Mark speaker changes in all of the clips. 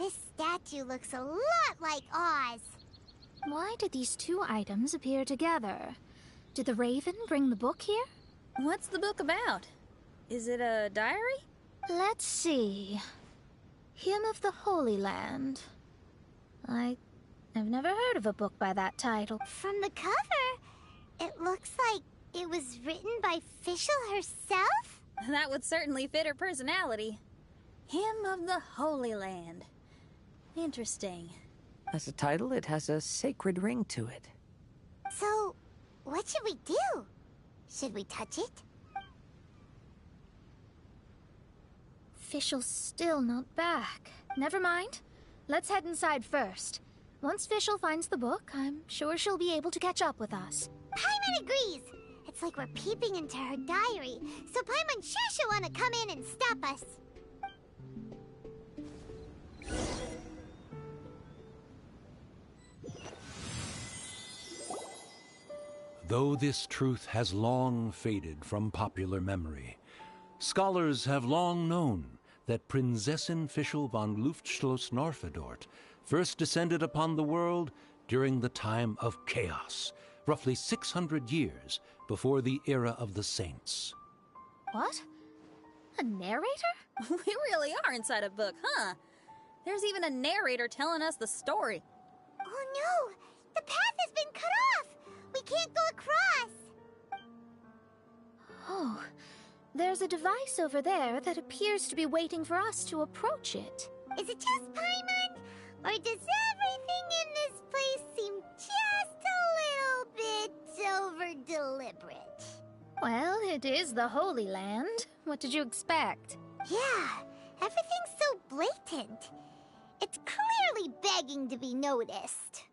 Speaker 1: This statue looks a lot like Oz.
Speaker 2: Why did these two items appear together? Did the raven bring the book here?
Speaker 3: What's the book about? Is it a diary?
Speaker 2: Let's see. Hymn of the Holy Land. I've never heard of a book by that title.
Speaker 1: From the cover, it looks like it was written by Fischl herself?
Speaker 3: That would certainly fit her personality. Hymn of the Holy Land. Interesting.
Speaker 4: As a title, it has a sacred ring to it.
Speaker 1: So, what should we do? Should we touch it?
Speaker 2: Fischl's still not back. Never mind. Let's head inside first. Once Fischl finds the book, I'm sure she'll be able to catch up with us.
Speaker 1: Paimon agrees! It's like we're peeping into her diary, so Paimon sure she'll want to come in and stop us.
Speaker 5: Though this truth has long faded from popular memory, scholars have long known that Prinzessin Fischl von Luftschloss-Norfedort first descended upon the world during the time of chaos, roughly 600 years before the era of the saints.
Speaker 2: What? A narrator?
Speaker 3: We really are inside a book, huh? There's even a narrator telling us the story.
Speaker 1: Oh no! The path has been cut off! We can't go across!
Speaker 2: Oh, there's a device over there that appears to be waiting for us to approach it.
Speaker 1: Is it just Paimon? Or does everything in this place seem just a little bit over-deliberate?
Speaker 2: Well, it is the Holy Land. What did you expect?
Speaker 1: Yeah, everything's so blatant. It's clearly begging to be noticed.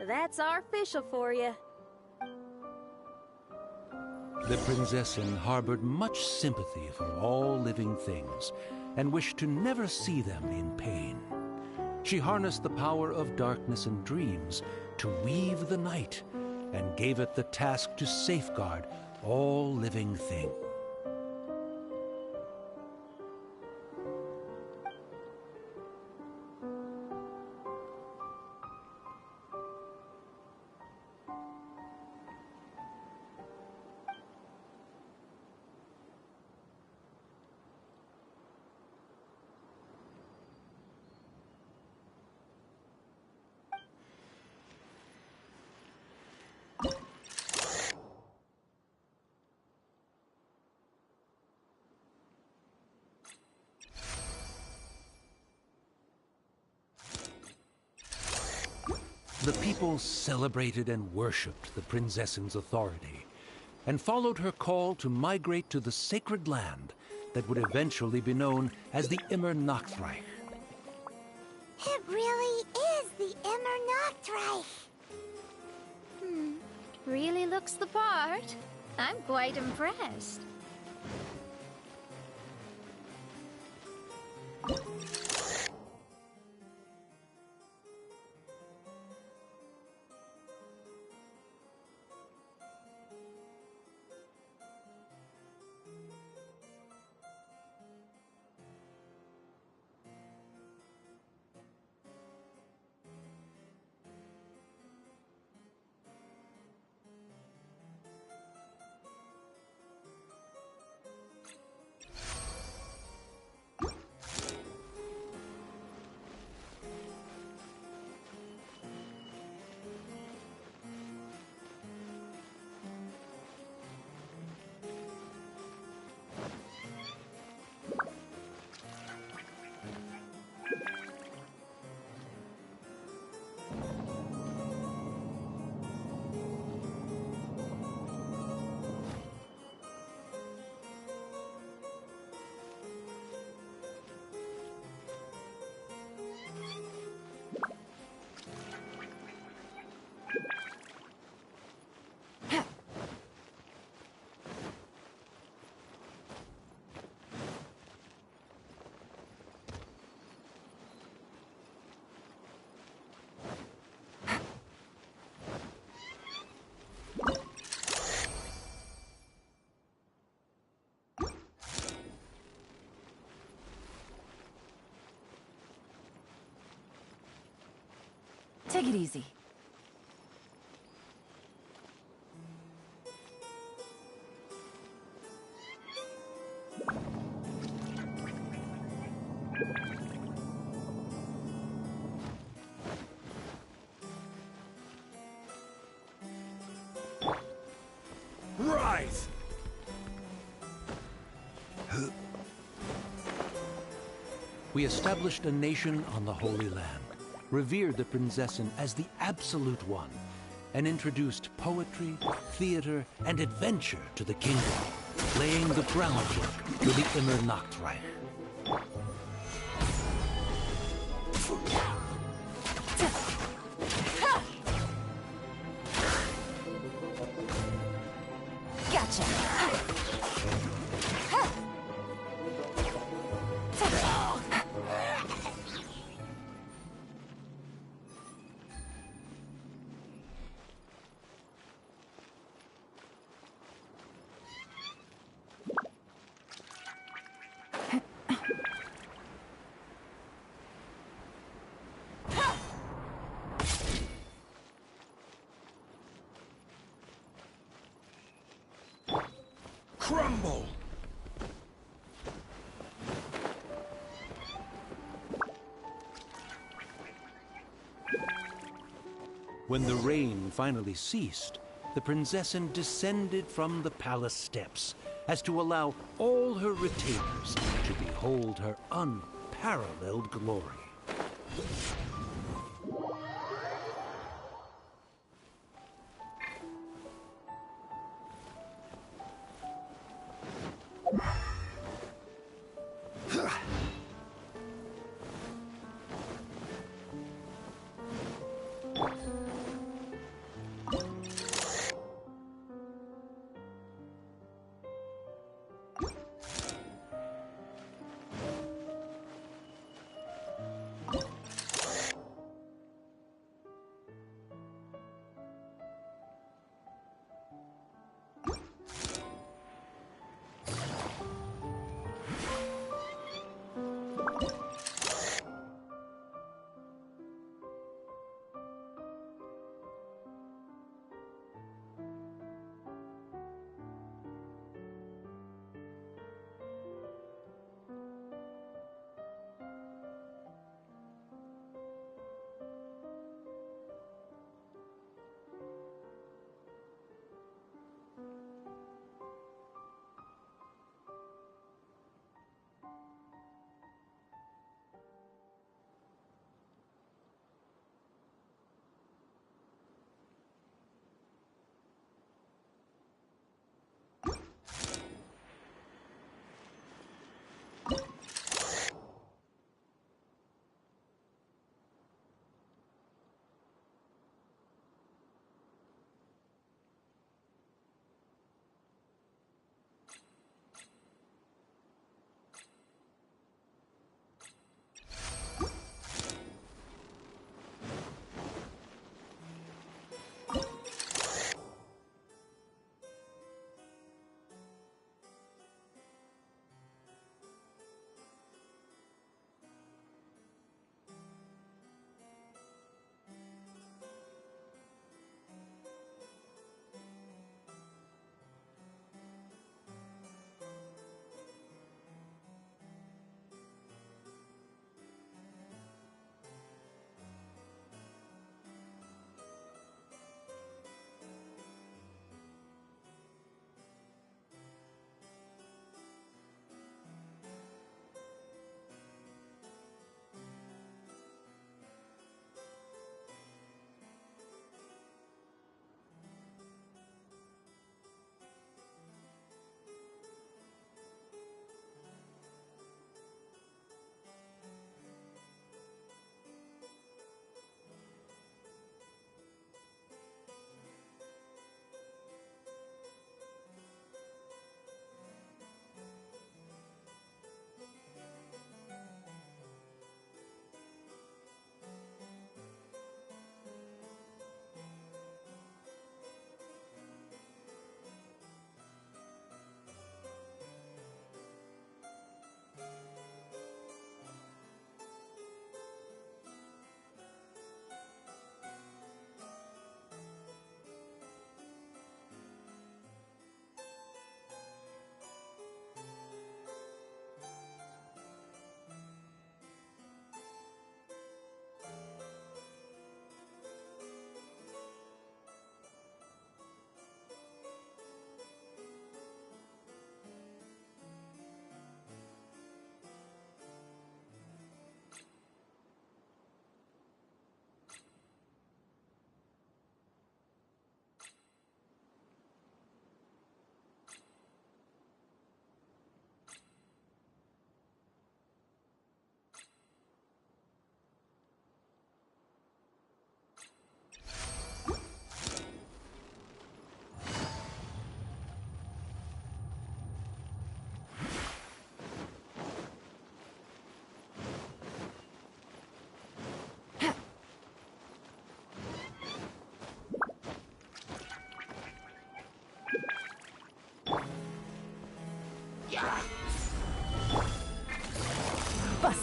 Speaker 3: That's our Fischl for you.
Speaker 5: The Prinzessin harbored much sympathy for all living things and wished to never see them in pain. She harnessed the power of darkness and dreams to weave the night and gave it the task to safeguard all living things. The people celebrated and worshipped the Prinzessin's authority and followed her call to migrate to the sacred land that would eventually be known as the Immer Nachtreich.
Speaker 1: It really is the Immer Nachtreich.
Speaker 2: Really looks the part. I'm quite impressed.
Speaker 6: Take it easy.
Speaker 5: Rise! We established a nation on the Holy Land, revered the Prinzessin as the absolute one, and introduced poetry, theater, and adventure to the kingdom, laying the groundwork for the Immer Nachtreich.
Speaker 6: Gotcha.
Speaker 5: Crumble! When the rain finally ceased, the Prinzessin descended from the palace steps as to allow all her retainers to behold her unparalleled glory.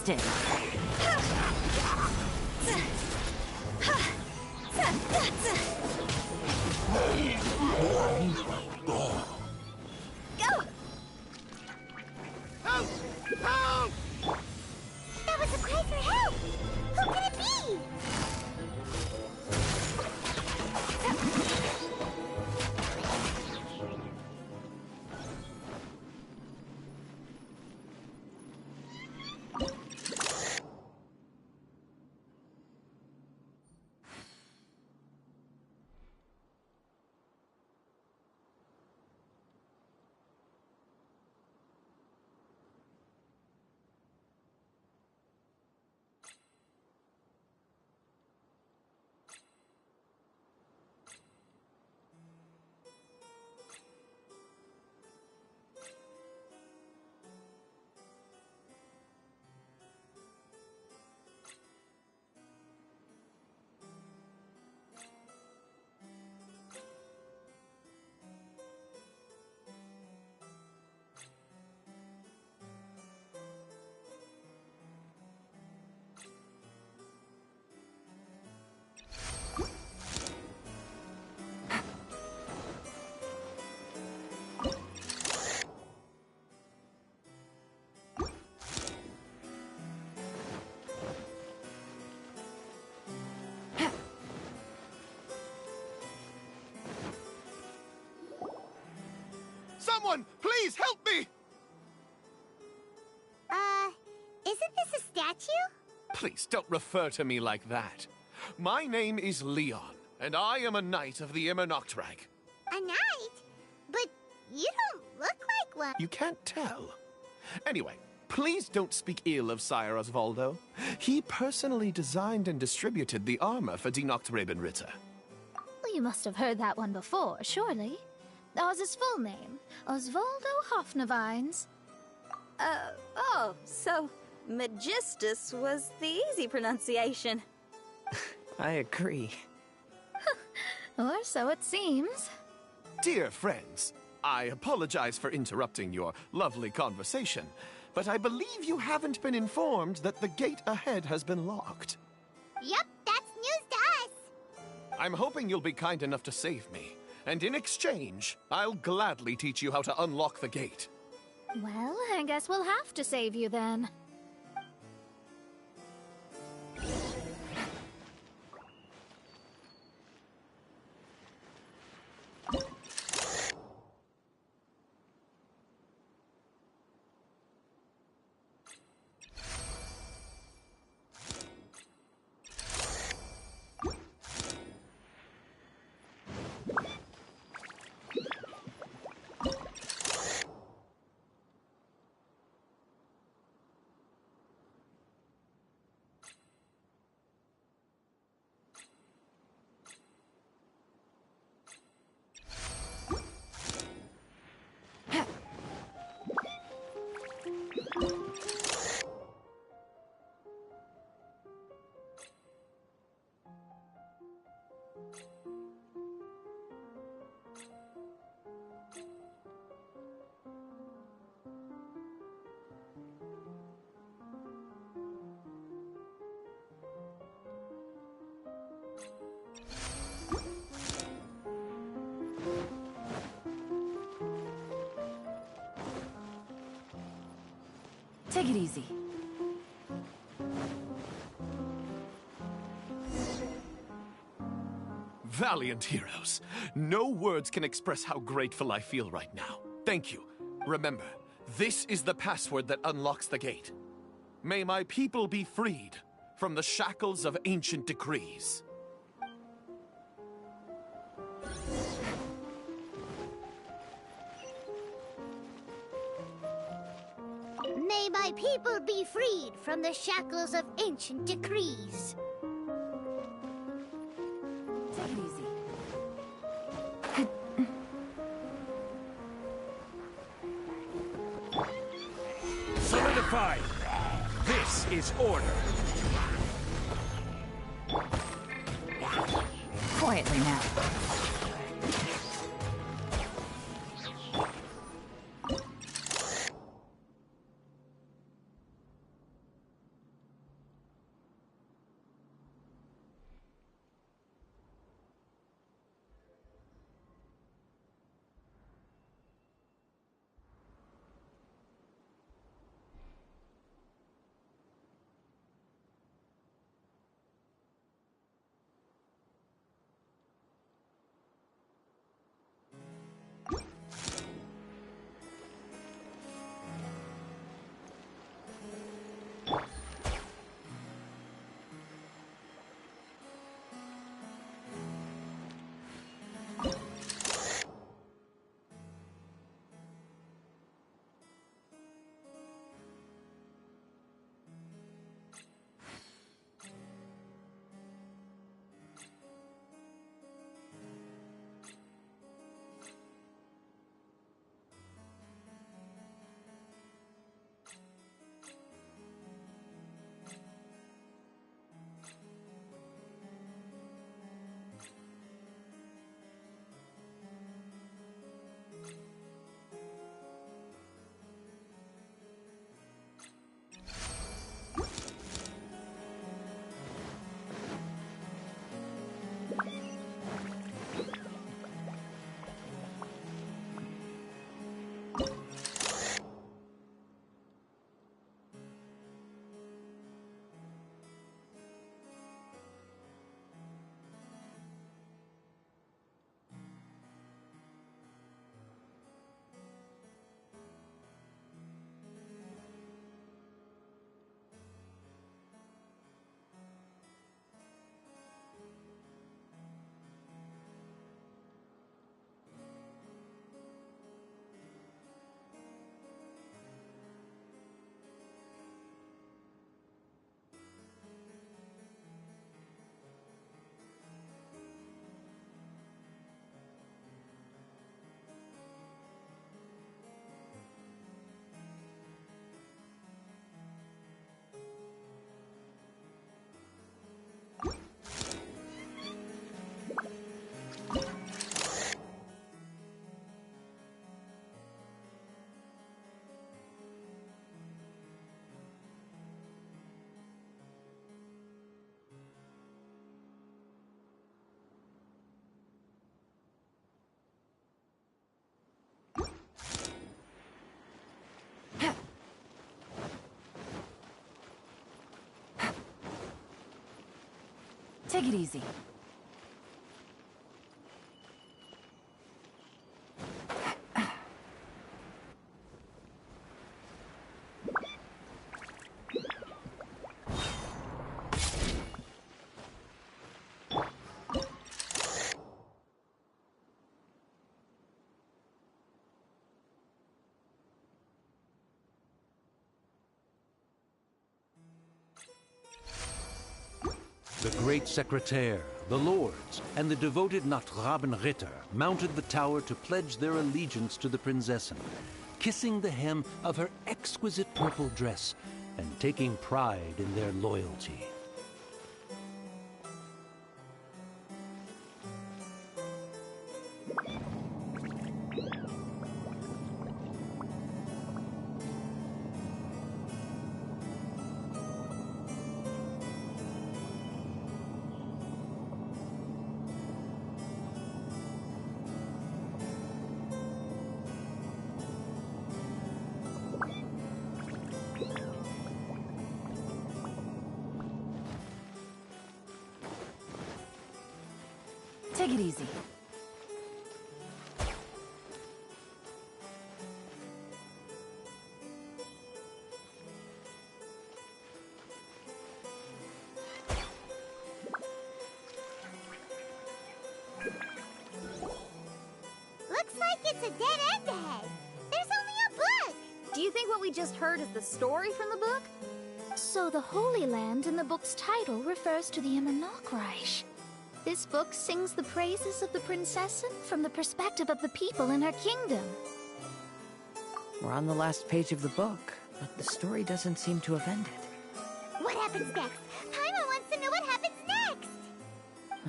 Speaker 6: stick.
Speaker 3: Go!
Speaker 7: Help! Help!
Speaker 1: That was a cry for help! Who could it be?
Speaker 7: Someone, please help me!
Speaker 1: Isn't this a statue?
Speaker 7: Please don't refer to me like that. My name is Leon, and I am a knight of the Immernachtreich.
Speaker 1: A knight? But you don't look like one.
Speaker 7: You can't tell. Anyway, please don't speak ill of Sire Osvaldo. He personally designed and distributed the armor for Die Nachtrebenritter.
Speaker 2: Well, you must have heard that one before, surely. That was his full name, Osvaldo Hofnevines.
Speaker 3: Oh, so Magistus was the easy pronunciation.
Speaker 4: I agree.
Speaker 2: Or so it seems.
Speaker 7: Dear friends, I apologize for interrupting your lovely conversation, but I believe you haven't been informed that the gate ahead has been locked.
Speaker 1: Yup, that's news to us.
Speaker 7: I'm hoping you'll be kind enough to save me, and in exchange, I'll gladly teach you how to unlock the gate.
Speaker 2: Well, I guess we'll have to save you then.
Speaker 6: Take it easy.
Speaker 7: Valiant heroes. No words can express how grateful I feel right now. Thank you. Remember, this is the password that unlocks the gate. May my people be freed from the shackles of ancient decrees.
Speaker 1: May my people be freed from the shackles of ancient decrees.
Speaker 6: Take it easy.
Speaker 5: Solidified! This is order!
Speaker 6: Quietly now. Take it easy.
Speaker 5: The great secretaire, the lords, and the devoted Nachtrabenritter mounted the tower to pledge their allegiance to the Prinzessin, kissing the hem of her exquisite purple dress and taking pride in their loyalty.
Speaker 6: Take it easy.
Speaker 1: Looks like it's a dead end ahead. There's only a book.
Speaker 3: Do you think what we just heard is the story from the book?
Speaker 2: So the Holy Land in the book's title refers to the Immernachtreich. This book sings the praises of the Prinzessin from the perspective of the people in her kingdom.
Speaker 4: We're on the last page of the book, but the story doesn't seem to have ended.
Speaker 1: What happens next? Paimon wants to know what happens next.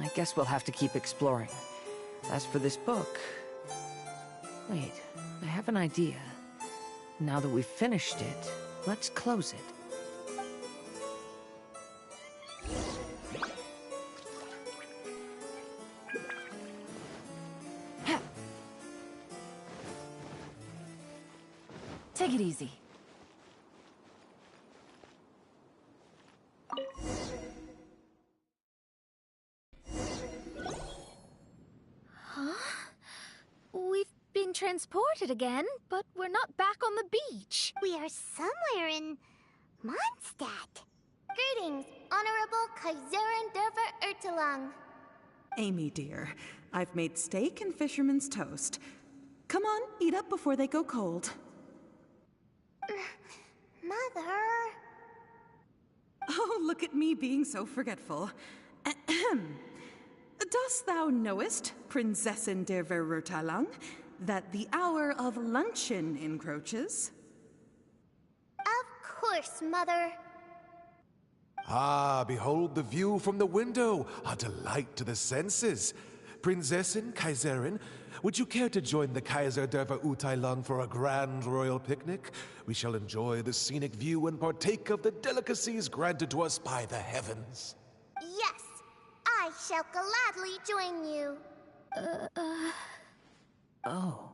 Speaker 4: I guess we'll have to keep exploring. As for this book... Wait, I have an idea. Now that we've finished it, let's close it.
Speaker 6: Take it easy.
Speaker 2: We've been transported again, but we're not back on the beach.
Speaker 1: We are somewhere in Mondstadt. Greetings, Honorable Kaiserin Derver Ertelang.
Speaker 8: Amy, dear, I've made steak and fisherman's toast. Come on, eat up before they go cold.
Speaker 1: Mother...
Speaker 8: Oh, look at me being so forgetful. Ahem. Dost thou knowest, Prinzessin der Verurteilung, that the hour of luncheon encroaches?
Speaker 1: Of course, Mother.
Speaker 9: Ah, behold the view from the window, a delight to the senses. Prinzessin, Kaiserin, would you care to join the Kaiser der Verurteilung for a grand royal picnic? We shall enjoy the scenic view and partake of the delicacies granted to us by the heavens.
Speaker 1: Yes, I shall gladly join you.
Speaker 4: Oh.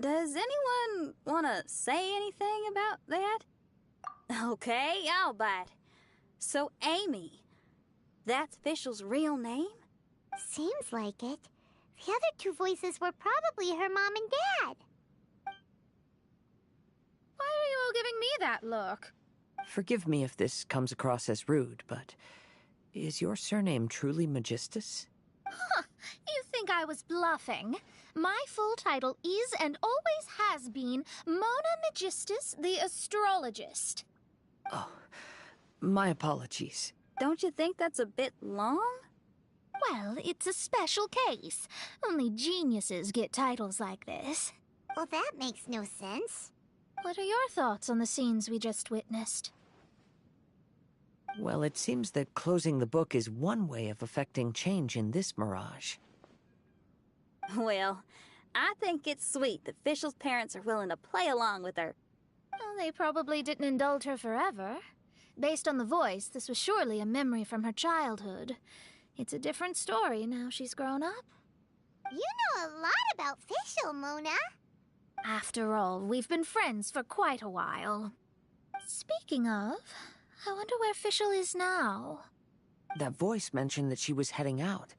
Speaker 3: Does anyone want to say anything about that? Okay, I'll bite. So, Amy, that's Fischl's real name?
Speaker 1: Seems like it. The other two voices were probably her mom and dad.
Speaker 2: Why are you all giving me that look?
Speaker 4: Forgive me if this comes across as rude, but is your surname truly Magistus?
Speaker 2: You think I was bluffing? My full title is and always has been Mona Magistus the Astrologist.
Speaker 4: Oh, my apologies.
Speaker 3: Don't you think that's a bit long?
Speaker 2: Well, it's a special case. Only geniuses get titles like this.
Speaker 1: Well, that makes no sense.
Speaker 2: What are your thoughts on the scenes we just witnessed?
Speaker 4: Well, it seems that closing the book is one way of effecting change in this mirage.
Speaker 3: Well, I think it's sweet that Fischl's parents are willing to play along with her.
Speaker 2: Well, they probably didn't indulge her forever. Based on the voice, this was surely a memory from her childhood. It's a different story now she's grown up.
Speaker 1: You know a lot about Fischl, Mona.
Speaker 2: After all, we've been friends for quite a while. Speaking of, I wonder where Fischl is now.
Speaker 4: That voice mentioned that she was heading out.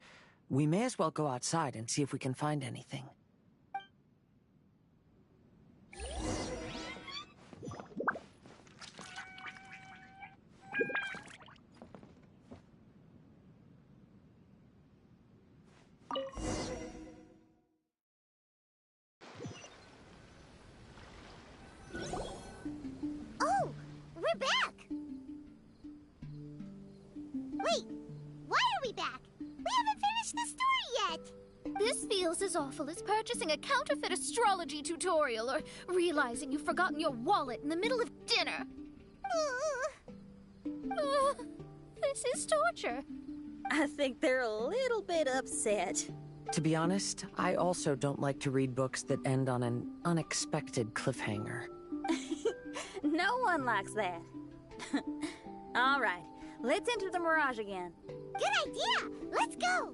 Speaker 4: We may as well go outside and see if we can find anything.
Speaker 1: Oh, we're back! Wait, why are we back? We haven't finished the story yet!
Speaker 2: This feels as awful as purchasing a counterfeit astrology tutorial or realizing you've forgotten your wallet in the middle of dinner. This is torture.
Speaker 3: I think they're a little bit upset.
Speaker 4: To be honest, I also don't like to read books that end on an unexpected cliffhanger.
Speaker 3: No one likes that. All right, let's enter the Mirage again.
Speaker 1: Good idea! Let's go!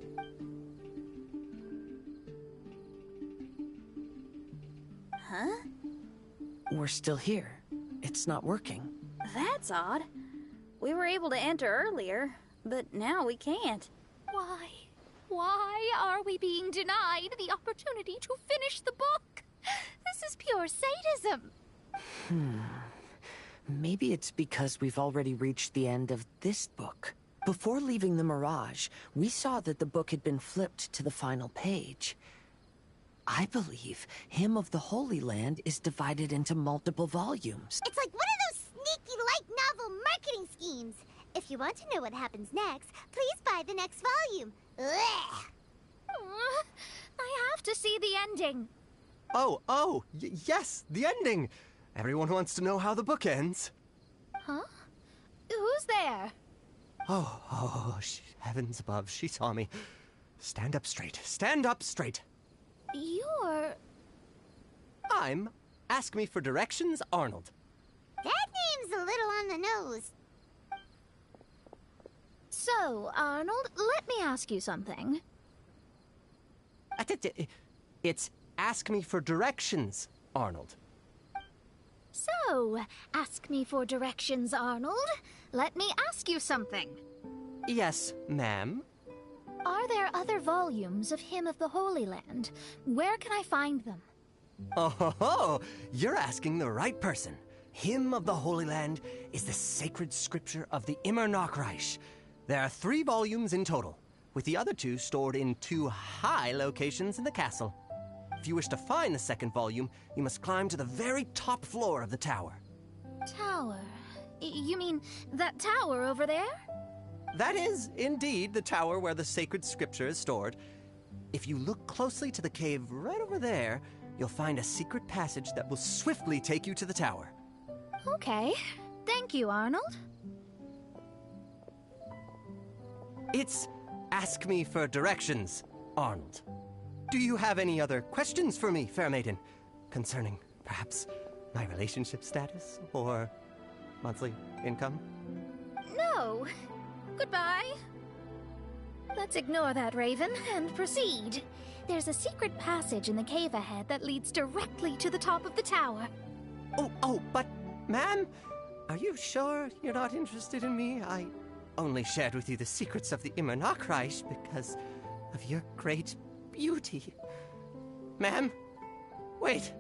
Speaker 3: Huh?
Speaker 4: We're still here. It's not working.
Speaker 3: That's odd. We were able to enter earlier, but now we can't.
Speaker 2: Why? Why are we being denied the opportunity to finish the book? This is pure sadism.
Speaker 4: Maybe it's because we've already reached the end of this book. Before leaving the Mirage, we saw that the book had been flipped to the final page. I believe Hymn of the Holy Land is divided into multiple volumes.
Speaker 1: It's like one of those sneaky light novel marketing schemes. If you want to know what happens next, please buy the next volume. Ugh.
Speaker 2: I have to see the ending.
Speaker 10: Yes, the ending. Everyone wants to know how the book ends.
Speaker 2: Huh? Who's there?
Speaker 10: Heavens above, she saw me. Stand up straight, stand up straight.
Speaker 2: You're...
Speaker 10: I'm Ask Me for Directions, Arnold.
Speaker 1: That name's a little on the nose.
Speaker 2: So, Arnold, let me ask you something.
Speaker 10: It's Ask Me for Directions, Arnold.
Speaker 2: So, ask me for directions, Arnold. Let me ask you something.
Speaker 10: Yes, ma'am.
Speaker 2: Are there other volumes of Hymn of the Holy Land? Where can I find them?
Speaker 10: Oh, you're asking the right person. Hymn of the Holy Land is the sacred scripture of the Immernachtreich. There are 3 volumes in total, with the other 2 stored in 2 high locations in the castle. If you wish to find the second volume, you must climb to the very top floor of the tower.
Speaker 2: Tower? You mean that tower over there?
Speaker 10: That is, indeed, the tower where the sacred scripture is stored. If you look closely to the cave right over there, you'll find a secret passage that will swiftly take you to the tower.
Speaker 2: Okay. Thank you, Arnold.
Speaker 10: It's Ask Me for Directions, Arnold. Do you have any other questions for me, fair maiden? Concerning, perhaps, my relationship status or monthly income?
Speaker 2: No. Goodbye. Let's ignore that, Raven, and proceed. There's a secret passage in the cave ahead that leads directly to the top of the tower.
Speaker 10: But, ma'am, are you sure you're not interested in me? I only shared with you the secrets of the Immernachtreich because of your great beauty. Ma'am, wait.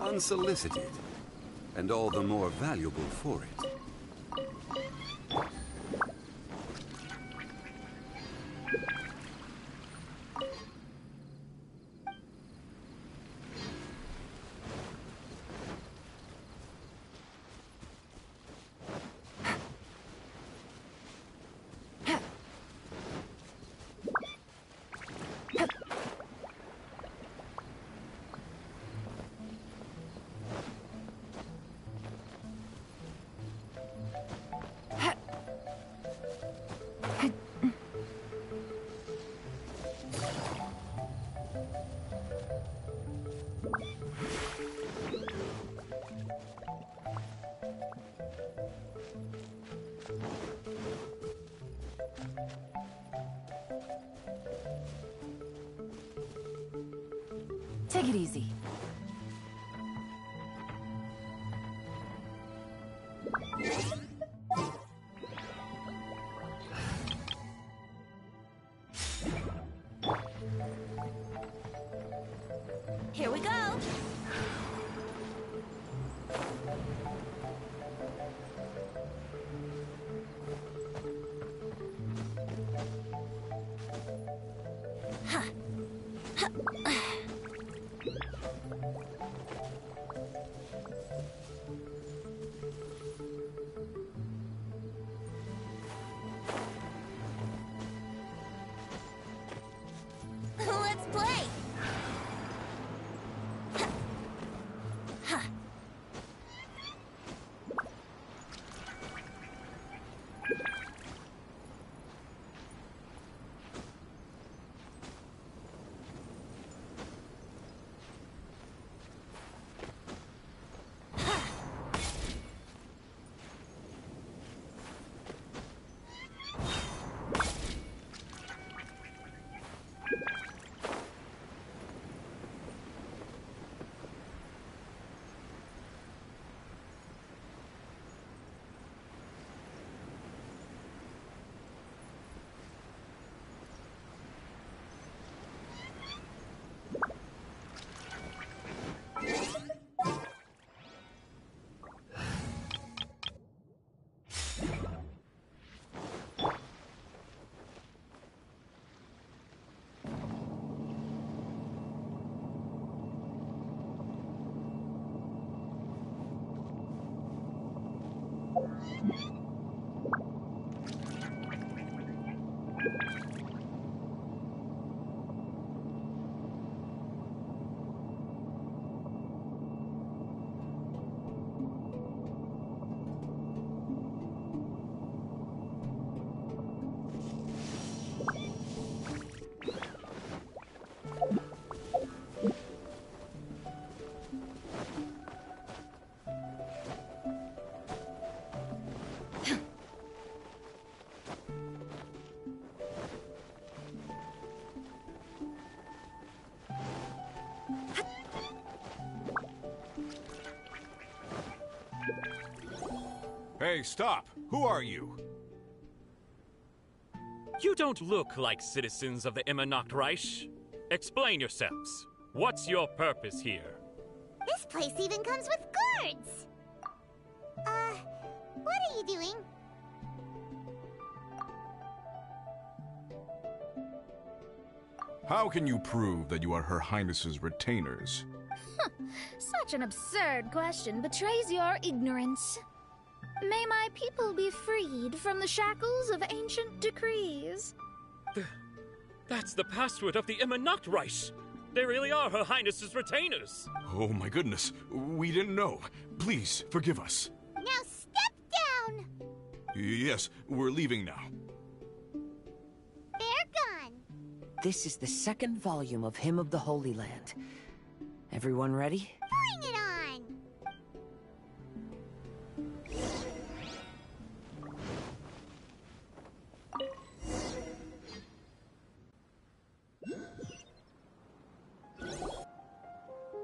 Speaker 11: Unsolicited, and all the more valuable for it.
Speaker 6: Take it easy.
Speaker 1: Here we go. Let's play.
Speaker 12: Hey, stop! Who are you?
Speaker 13: You don't look like citizens of the Immernachtreich. Explain yourselves. What's your purpose here?
Speaker 1: This place even comes with guards! What are you doing?
Speaker 12: How can you prove that you are Her Highness's retainers?
Speaker 2: Such an absurd question betrays your ignorance. May my people be freed from the shackles of ancient decrees.
Speaker 13: That's the password of the Immernachtreich. They really are Her Highness's retainers.
Speaker 12: Oh my goodness, we didn't know. Please, forgive us.
Speaker 1: Now step down!
Speaker 12: Yes, we're leaving now.
Speaker 1: They're gone.
Speaker 4: This is the second volume of Hymn of the Holy Land. Everyone ready?
Speaker 1: Bring it on!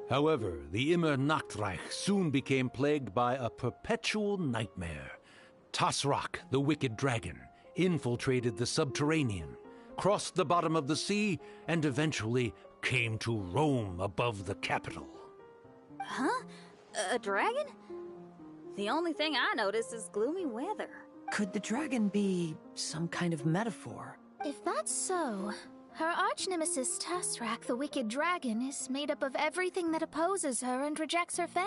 Speaker 5: However, the Immernachtreich soon became plagued by a perpetual nightmare. Tasrak, the wicked dragon, infiltrated the subterranean, crossed the bottom of the sea, and eventually came to roam above the capital.
Speaker 3: Huh? A dragon? The only thing I notice is gloomy weather.
Speaker 4: Could the dragon be some kind of metaphor?
Speaker 2: If that's so, her arch-nemesis Tasrak, the wicked dragon, is made up of everything that opposes her and rejects her faith?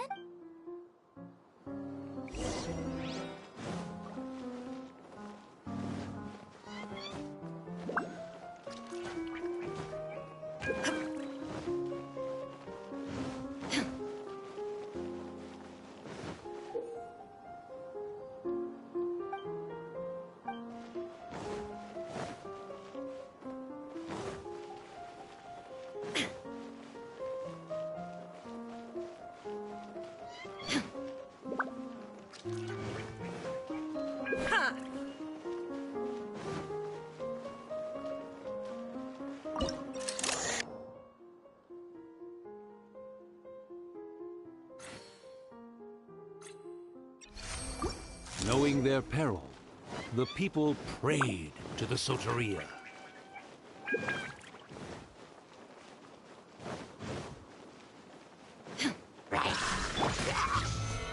Speaker 5: Knowing their peril, the people prayed to the Soteria.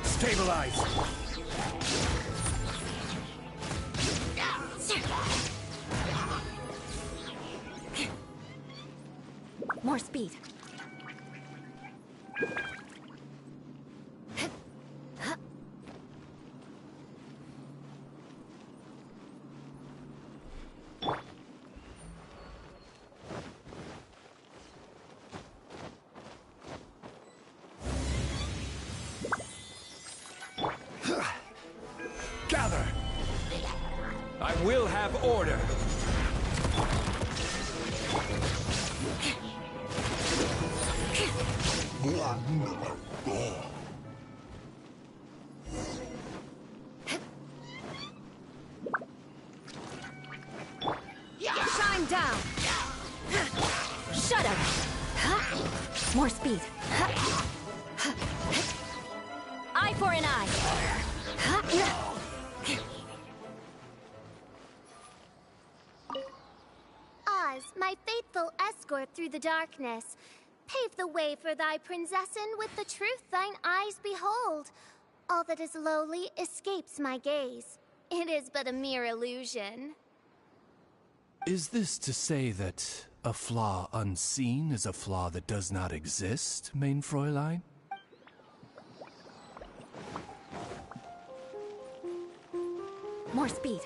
Speaker 12: Stabilize!
Speaker 2: More speed.
Speaker 12: Gather! I will have order!
Speaker 2: Shine down! Shut up! More speed. Eye for an eye.
Speaker 1: Oz, my faithful escort through the darkness, pave the way for thy princessin with the truth thine eyes behold. All that is lowly escapes my gaze. It is but a mere illusion.
Speaker 14: Is this to say that a flaw unseen is a flaw that does not exist, mein Fräulein?
Speaker 2: More speed.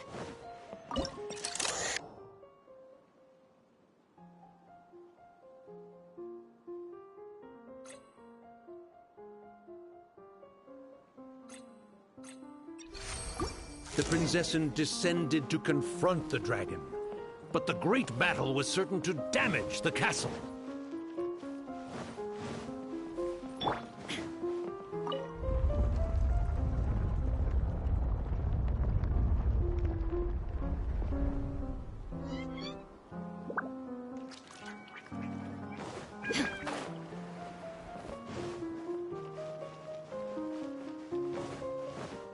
Speaker 5: The Princessin descended to confront the dragon, but the great battle was certain to damage the castle.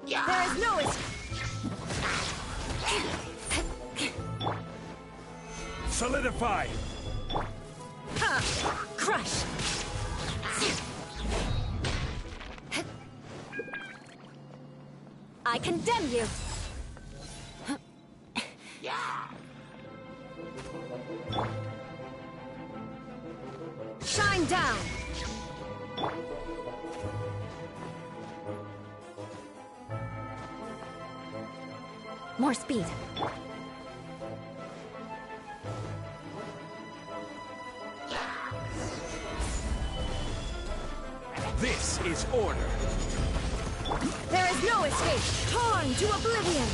Speaker 2: There is no escape.
Speaker 12: Solidify!
Speaker 2: Crush! I condemn you! Shine down! More speed.
Speaker 12: This is order!
Speaker 2: There is no escape! Torn to oblivion!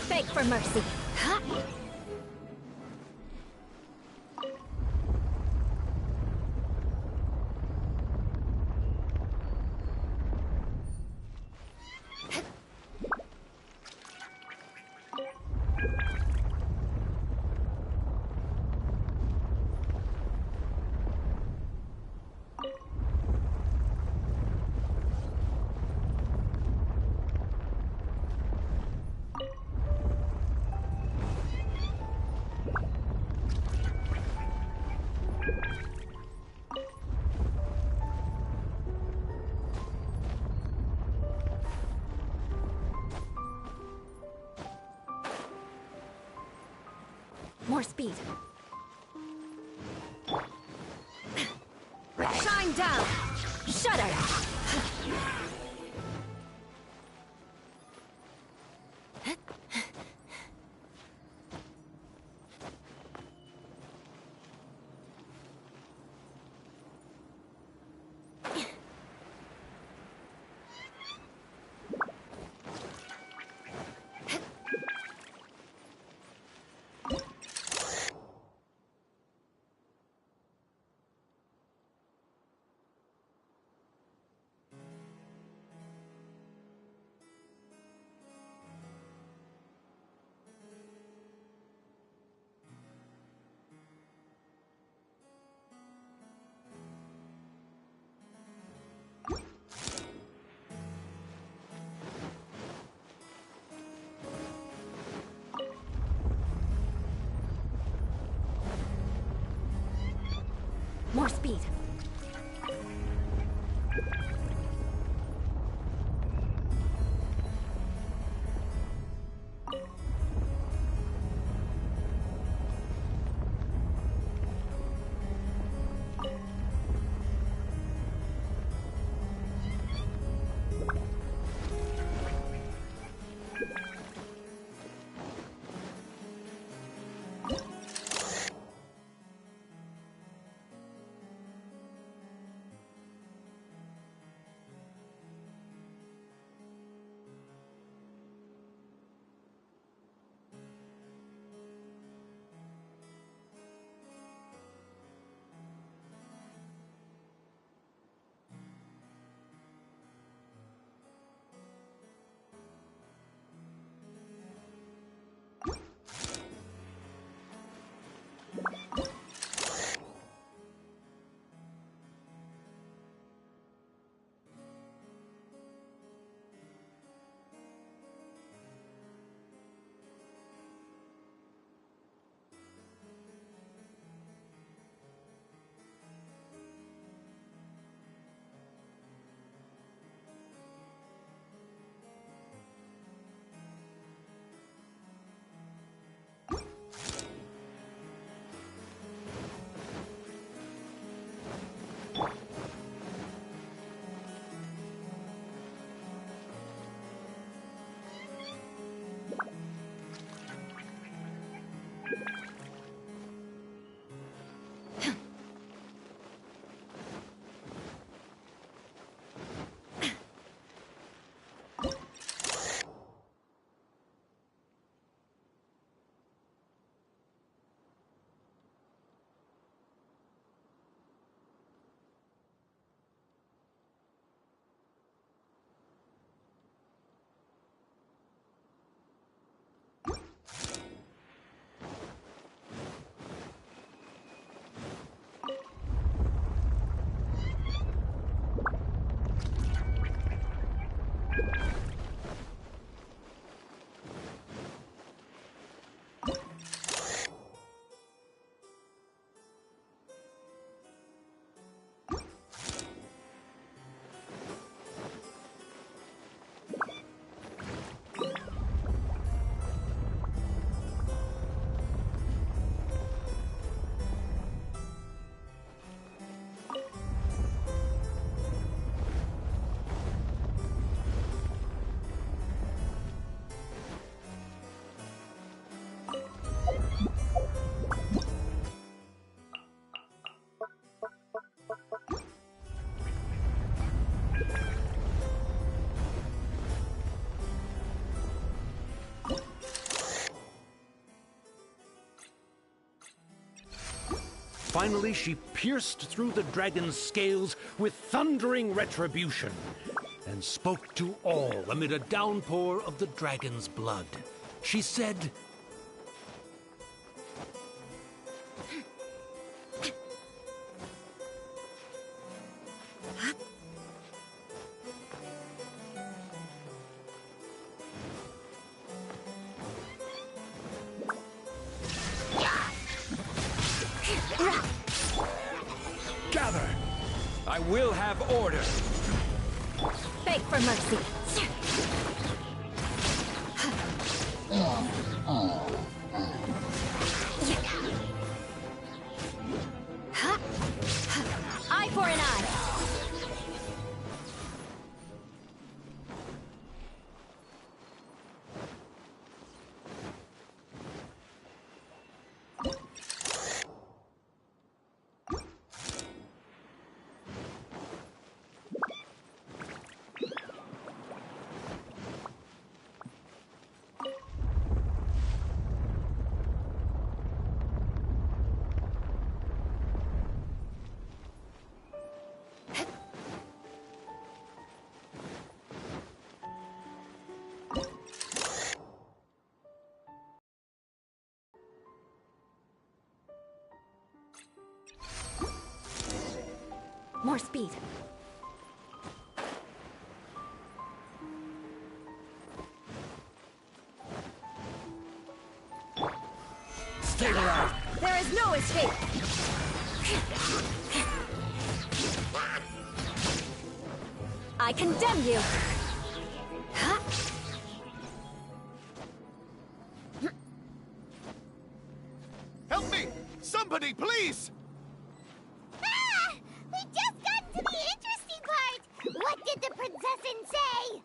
Speaker 2: Beg for mercy. More speed. Shine down! Shudder!
Speaker 6: More speed.
Speaker 5: Finally, she pierced through the dragon's scales with thundering retribution and spoke to all amid a downpour of the dragon's blood. She said,
Speaker 15: Gather! I will have order!
Speaker 6: Beg for mercy. Eye for an eye. More speed.
Speaker 15: Stay alive!
Speaker 6: There is no escape! I condemn you!
Speaker 7: Help me! Somebody, please!
Speaker 1: Ah! We just got to the interesting part! What did the princessin say?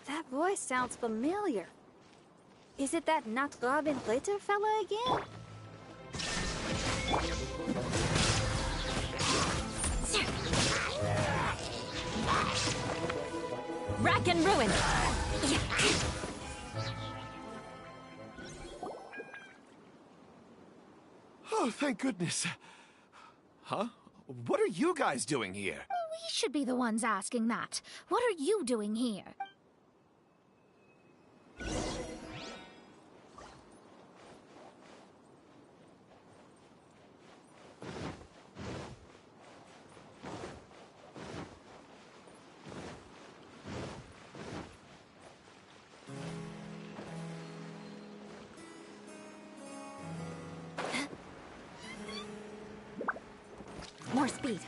Speaker 3: That voice sounds familiar. Is it that Not Robin Ritter fella again?
Speaker 6: Rack and ruin!
Speaker 7: Oh, thank goodness. Huh? What are you guys doing here?
Speaker 2: We should be the ones asking that. What are you doing here?
Speaker 6: More speed.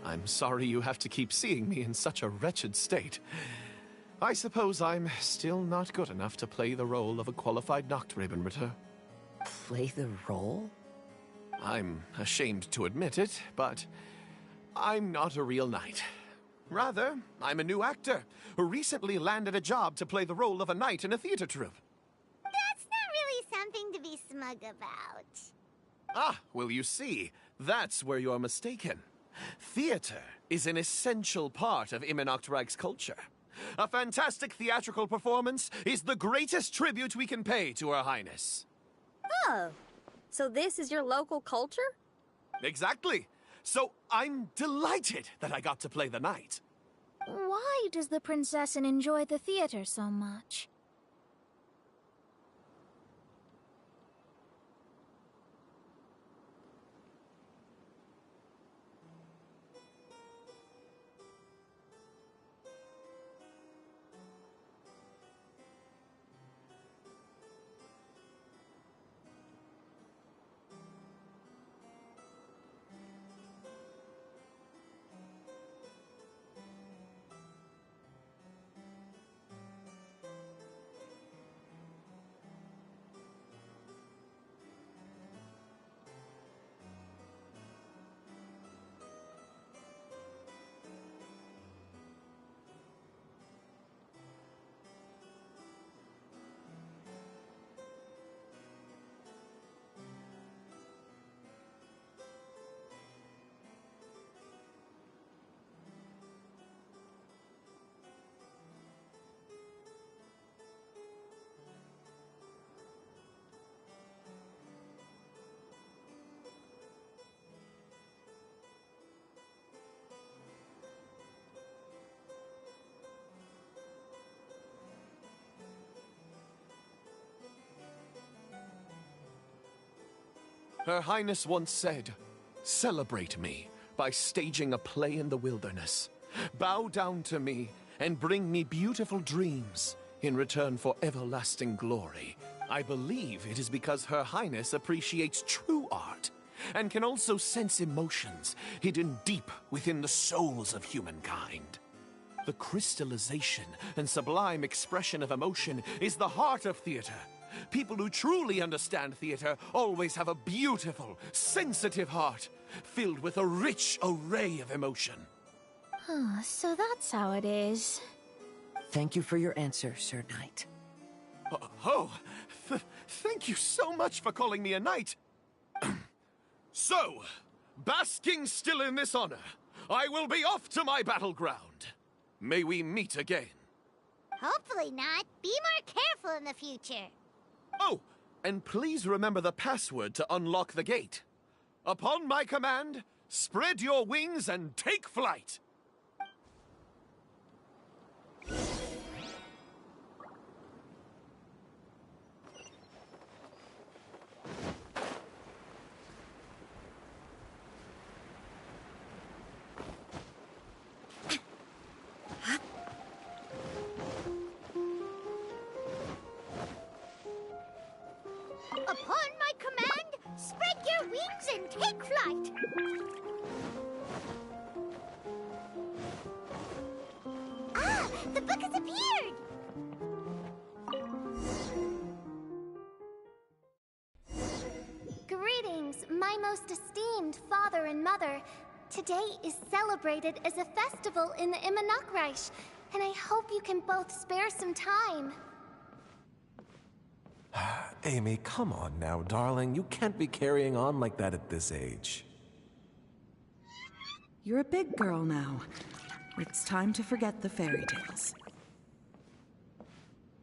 Speaker 7: I'm sorry you have to keep seeing me in such a wretched state. I suppose I'm still not good enough to play the role of a qualified Nachtrebenritter.
Speaker 4: Play the role?
Speaker 7: I'm ashamed to admit it, but I'm not a real knight. Rather, I'm a new actor who recently landed a job to play the role of a knight in a theater troupe.
Speaker 1: That's not really something to be smug about.
Speaker 7: Ah, well, you see, that's where you're mistaken. Theater is an essential part of Immernachtreich's culture. A fantastic theatrical performance is the greatest tribute we can pay to Her Highness.
Speaker 3: Oh, so this is your local culture?
Speaker 7: Exactly. So I'm delighted that I got to play the knight.
Speaker 2: Why does the princessin enjoy the theater so much?
Speaker 7: Her Highness once said, "Celebrate me by staging a play in the wilderness. Bow down to me and bring me beautiful dreams in return for everlasting glory." I believe it is because Her Highness appreciates true art and can also sense emotions hidden deep within the souls of humankind. The crystallization and sublime expression of emotion is the heart of theater. People who truly understand theater always have a beautiful, sensitive heart filled with a rich array of emotion.
Speaker 2: So that's how it is.
Speaker 4: Thank you for your answer, Sir Knight.
Speaker 7: Thank you so much for calling me a knight. So, basking still in this honor, I will be off to my battleground. May we meet again.
Speaker 1: Hopefully not. Be more careful in the future.
Speaker 7: Oh, and please remember the password to unlock the gate. Upon my command, spread your wings and take flight.
Speaker 1: Upon my command, spread your wings and take flight. Ah, the book has appeared! Greetings, my most esteemed father and mother. Today is celebrated as a festival in the Immernachtreich, and I hope you can both spare some time.
Speaker 9: Amy, come on now, darling. You can't be carrying on like that at this age.
Speaker 8: You're a big girl now. It's time to forget the fairy tales.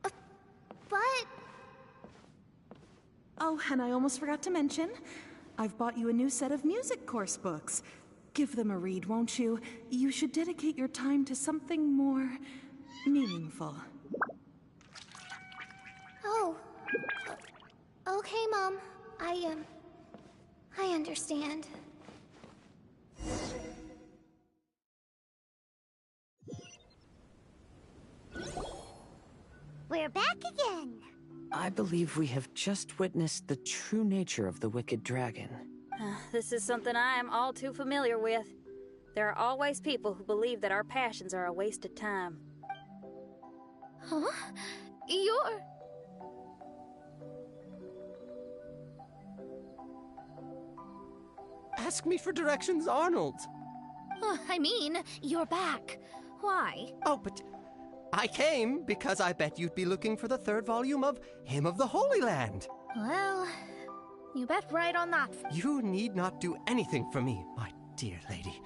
Speaker 1: But...
Speaker 8: Oh, and I almost forgot to mention, I've bought you a new set of music course books. Give them a read, won't you? You should dedicate your time to something more meaningful.
Speaker 1: Oh. Okay, Mom. I understand. We're back again.
Speaker 4: I believe we have just witnessed the true nature of the wicked dragon.
Speaker 3: This is something I am all too familiar with. There are always people who believe that our passions are a waste of time.
Speaker 2: Huh? You're...
Speaker 10: Ask me for directions, Arnold.
Speaker 2: I mean, you're back. Why?
Speaker 10: Oh, but I came because I bet you'd be looking for the third volume of Hymn of the Holy Land.
Speaker 2: Well, you bet right on that.
Speaker 10: You need not do anything for me, my dear lady.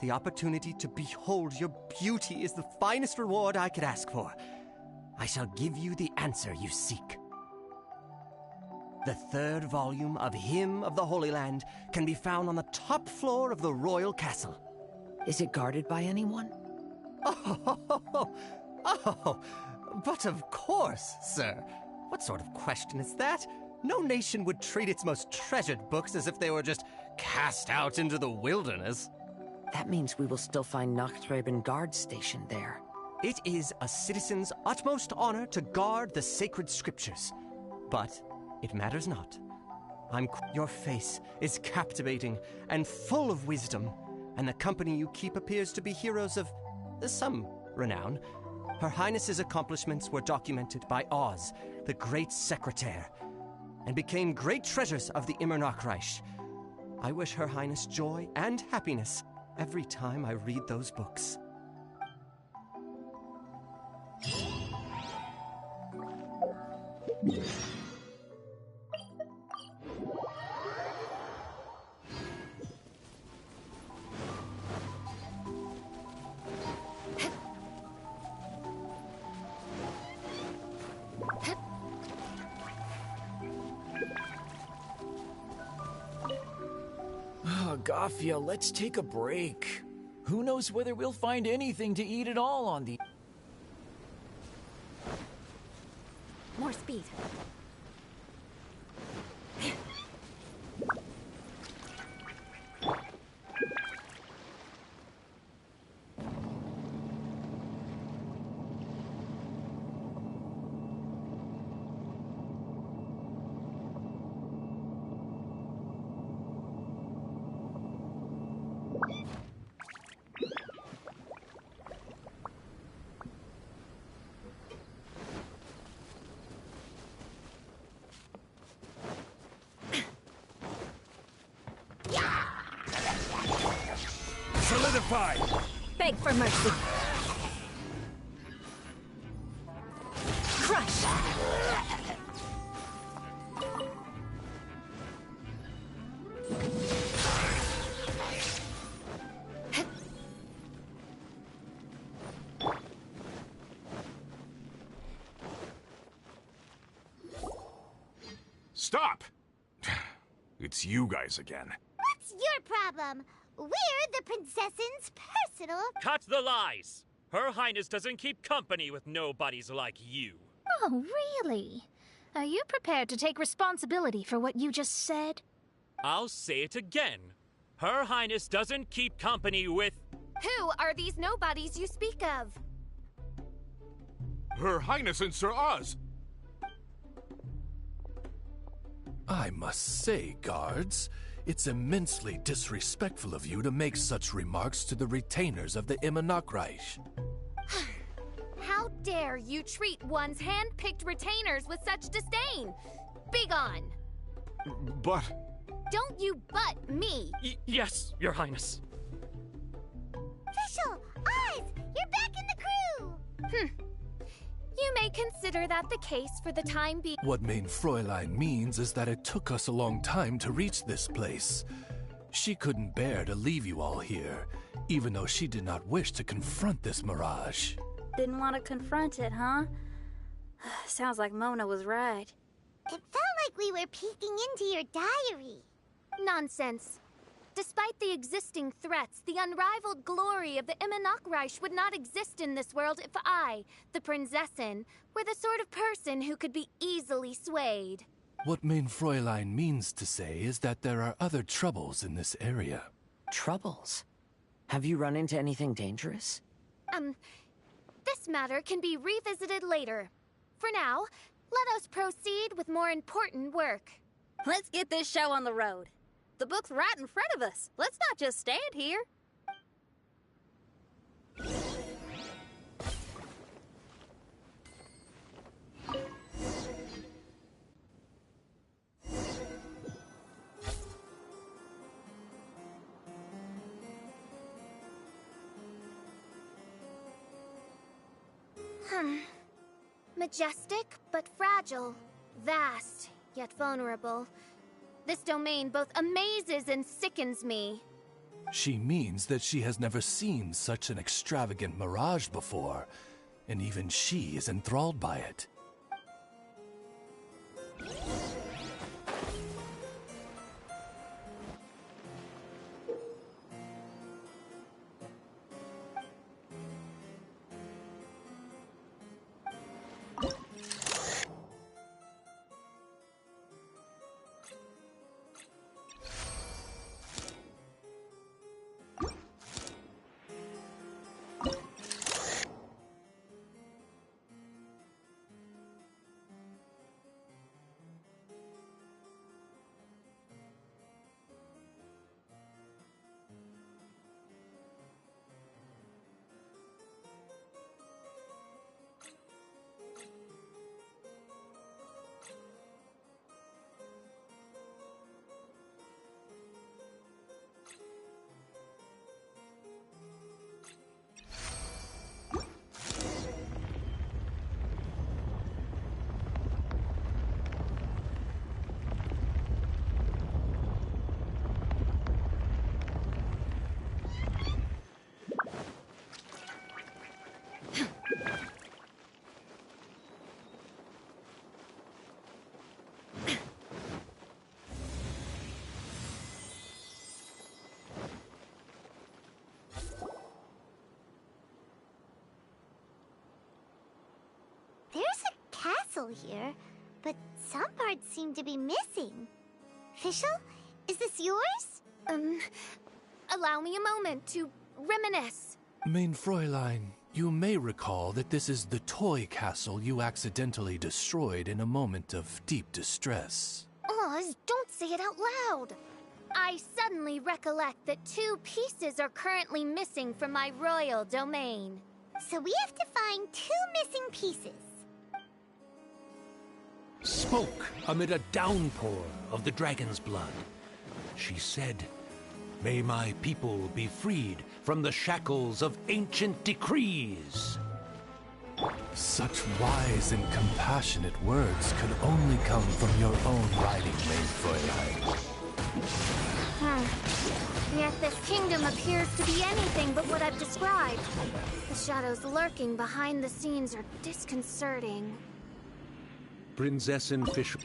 Speaker 10: The opportunity to behold your beauty is the finest reward I could ask for. I shall give you the answer you seek. The third volume of Hymn of the Holy Land can be found on the top floor of the royal castle.
Speaker 4: Is it guarded by anyone?
Speaker 10: Oh, but of course, sir. What sort of question is that? No nation would treat its most treasured books as if they were just cast out into the wilderness.
Speaker 4: That means we will still find Nachthreben guard stationed there.
Speaker 10: It is a citizen's utmost honor to guard the sacred scriptures. But it matters not. Your face is captivating and full of wisdom, and the company you keep appears to be heroes of some renown. Her Highness's accomplishments were documented by Oz, the great secretaire, and became great treasures of the Immernachtreich. I wish Her Highness joy and happiness every time I read those books.
Speaker 16: Gafia, let's take a break. Who knows whether we'll find anything to eat at all on the...
Speaker 6: More speed.
Speaker 15: Purified!
Speaker 6: Beg for mercy. Crush!
Speaker 12: Stop! It's you guys again.
Speaker 1: What's your problem? We're the princess's personal...
Speaker 13: Cut the lies! Her Highness doesn't keep company with nobodies like you.
Speaker 2: Oh, really? Are you prepared to take responsibility for what you just said?
Speaker 13: I'll say it again. Her Highness doesn't keep company with...
Speaker 17: Who are these nobodies you speak of?
Speaker 12: Her Highness and Sir Oz!
Speaker 14: I must say, guards, it's immensely disrespectful of you to make such remarks to the retainers of the Immernachtreich.
Speaker 17: How dare you treat one's hand-picked retainers with such disdain? Begone!
Speaker 12: But...
Speaker 17: Don't you butt me!
Speaker 13: Yes, Your Highness.
Speaker 1: Fischl! Oz! You're back in the crew!
Speaker 17: You may consider that the case for the time being.
Speaker 14: What mein Fräulein means is that it took us a long time to reach this place. She couldn't bear to leave you all here, even though she did not wish to confront this mirage.
Speaker 3: Didn't want to confront it, huh? Sounds like Mona was right.
Speaker 1: It felt like we were peeking into your diary.
Speaker 17: Nonsense. Despite the existing threats, the unrivaled glory of the Immernachtreich would not exist in this world if I, the Prinzessin, were the sort of person who could be easily swayed.
Speaker 14: What mein Fräulein means to say is that there are other troubles in this area.
Speaker 4: Troubles? Have you run into anything dangerous?
Speaker 17: This matter can be revisited later. For now, let us proceed with more important work.
Speaker 3: Let's get this show on the road. The book's right in front of us. Let's not just stand here.
Speaker 1: Majestic, but fragile. Vast, yet vulnerable.
Speaker 17: This domain both amazes and sickens me.
Speaker 14: She means that she has never seen such an extravagant mirage before, and even she is enthralled by it.
Speaker 1: There's a castle here, but some parts seem to be missing. Fischl, is this yours?
Speaker 17: Allow me a moment to reminisce.
Speaker 14: Mein Fräulein, you may recall that this is the toy castle you accidentally destroyed in a moment of deep distress.
Speaker 17: Oz, don't say it out loud. I suddenly recollect that 2 pieces are currently missing from my royal domain.
Speaker 1: So we have to find 2 missing pieces.
Speaker 5: Smoke amid a downpour of the dragon's blood. She said, May my people be freed from the shackles of ancient decrees.
Speaker 14: Such wise and compassionate words could only come from your own writing, Maid Fräulein.
Speaker 1: Yet this kingdom appears to be anything but what I've described. The shadows lurking behind the scenes are disconcerting.
Speaker 5: Prinzessin Fischl...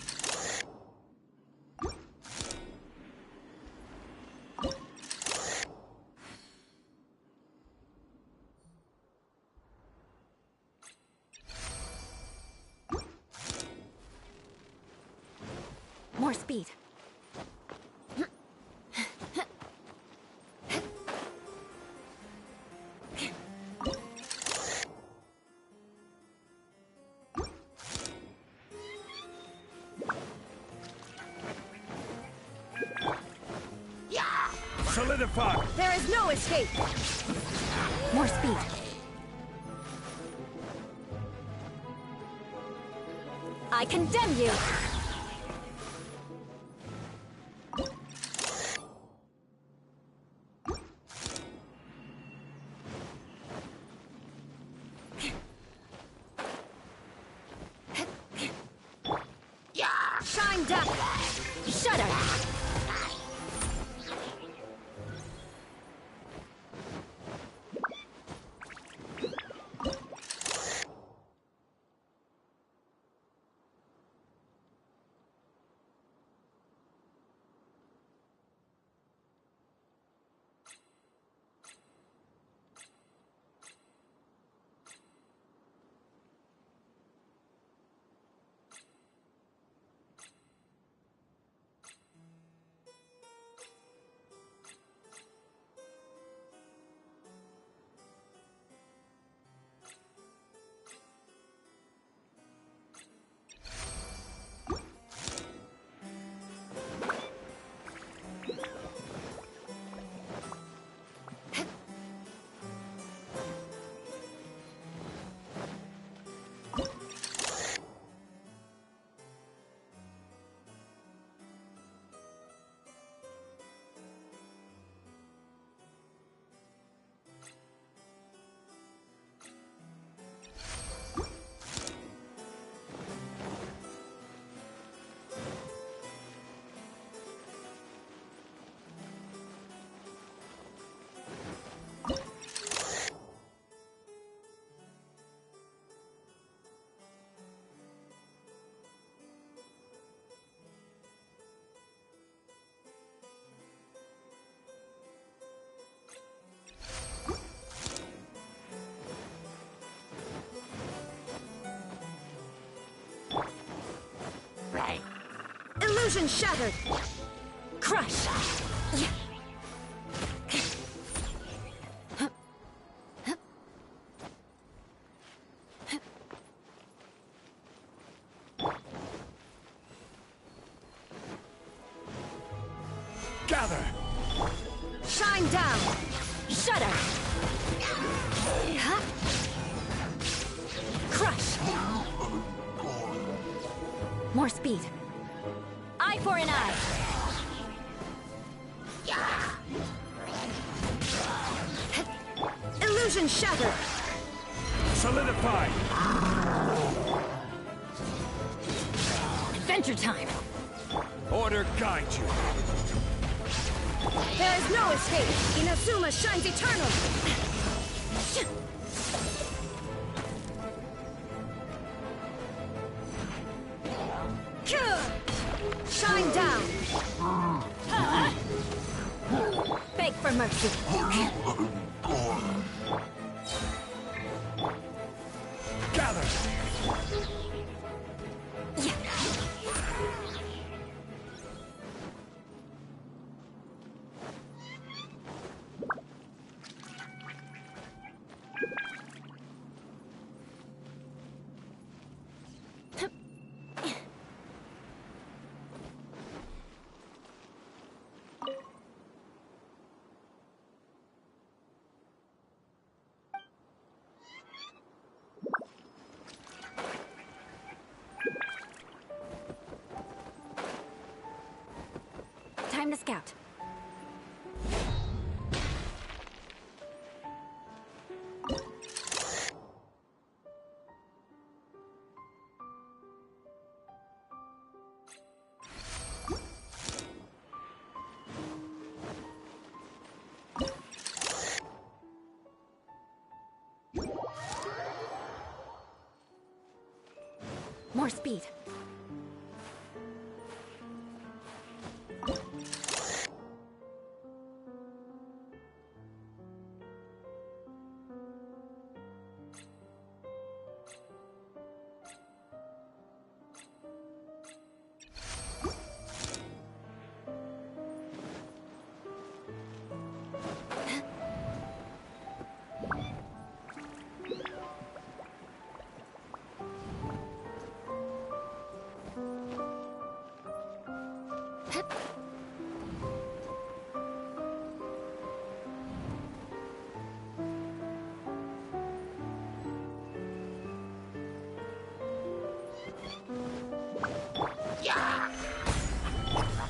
Speaker 6: More speed.
Speaker 15: Solidify!
Speaker 6: There is no escape! More speed. I condemn you! Shine down! Shudder! Illusion shattered! Crush!
Speaker 15: Gather!
Speaker 6: Shine down! Shudder! Crush! More speed. Eye for an eye. Illusion shattered.
Speaker 15: Solidify!
Speaker 6: Adventure time.
Speaker 15: Order guide you.
Speaker 6: There is no escape. Inazuma shines eternal. Shine down. Beg for mercy.
Speaker 15: Gather!
Speaker 6: Time to scout. More speed.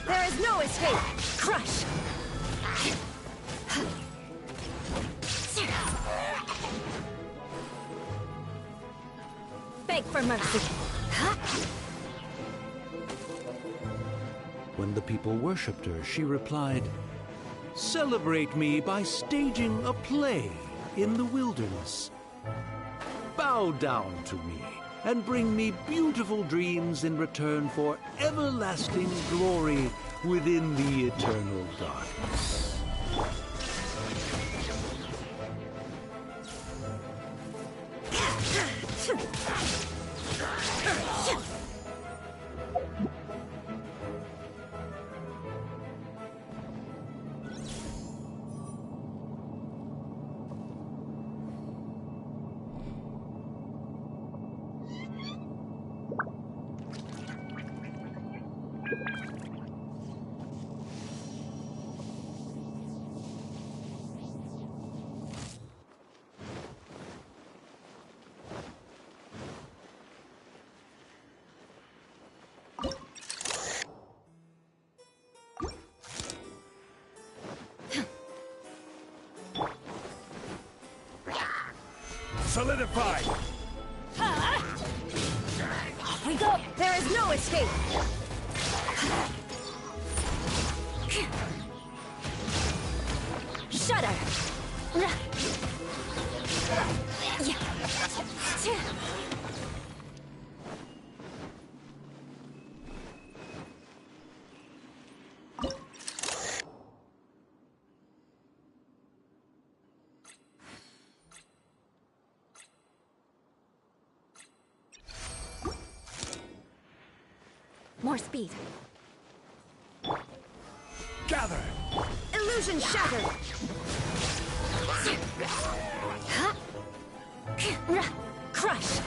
Speaker 6: There is no escape! Crush! Beg for mercy.
Speaker 5: When the people worshipped her, she replied, "Celebrate me by staging a play in the wilderness. Bow down to me and bring me beautiful dreams in return for everlasting glory within the eternal darkness."
Speaker 15: Solidify!
Speaker 6: Off we go! There is no escape! Shudder! More speed.
Speaker 15: Gather!
Speaker 6: Illusion shattered! Crush!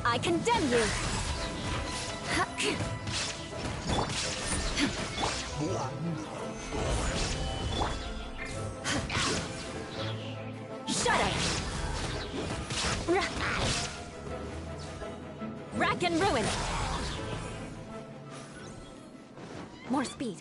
Speaker 6: I condemn you! Shudder! Rack and ruin! More speed.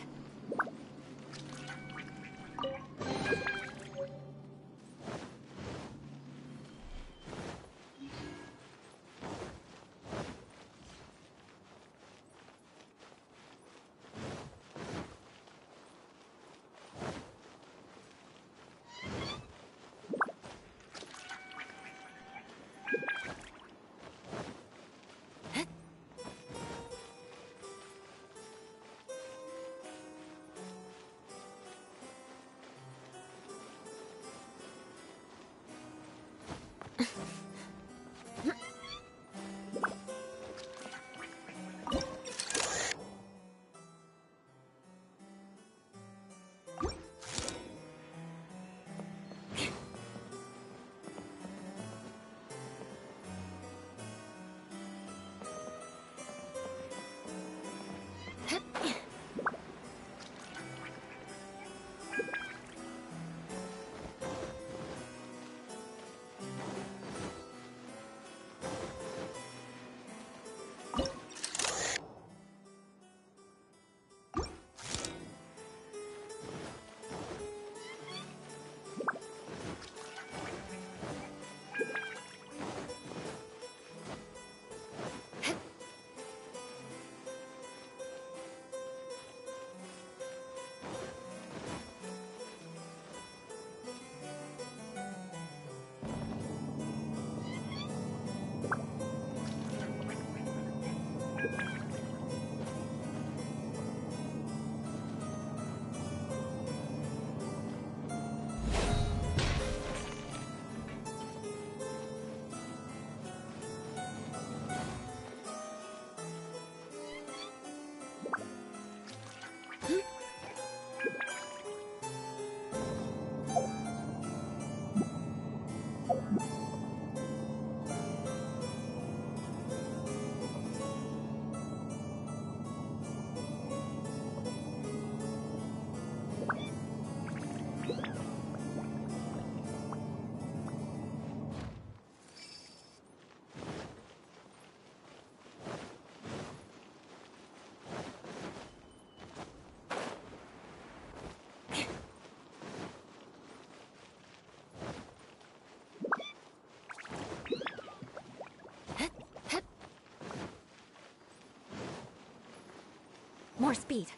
Speaker 6: More speed.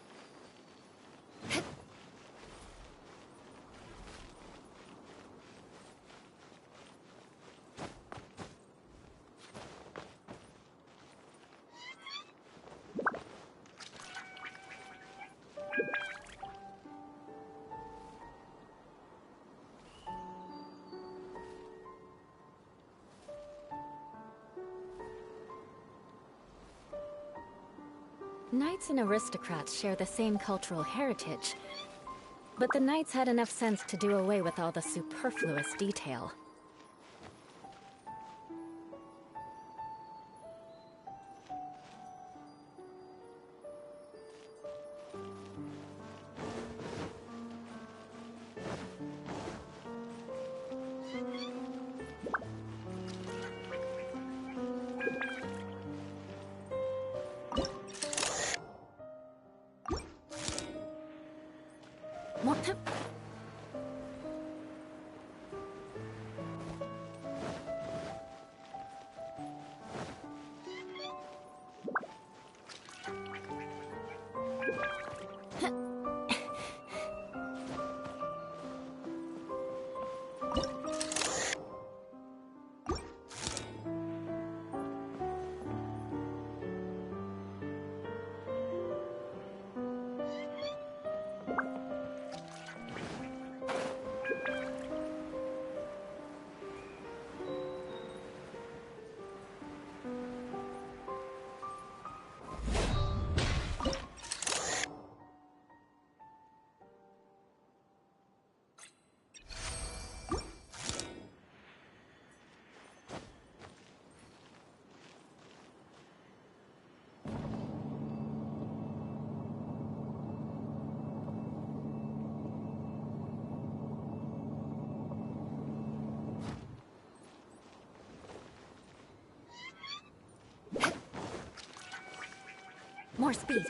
Speaker 18: Knights and aristocrats share the same cultural heritage, but the knights had enough sense to do away with all the superfluous detail.
Speaker 6: More speed.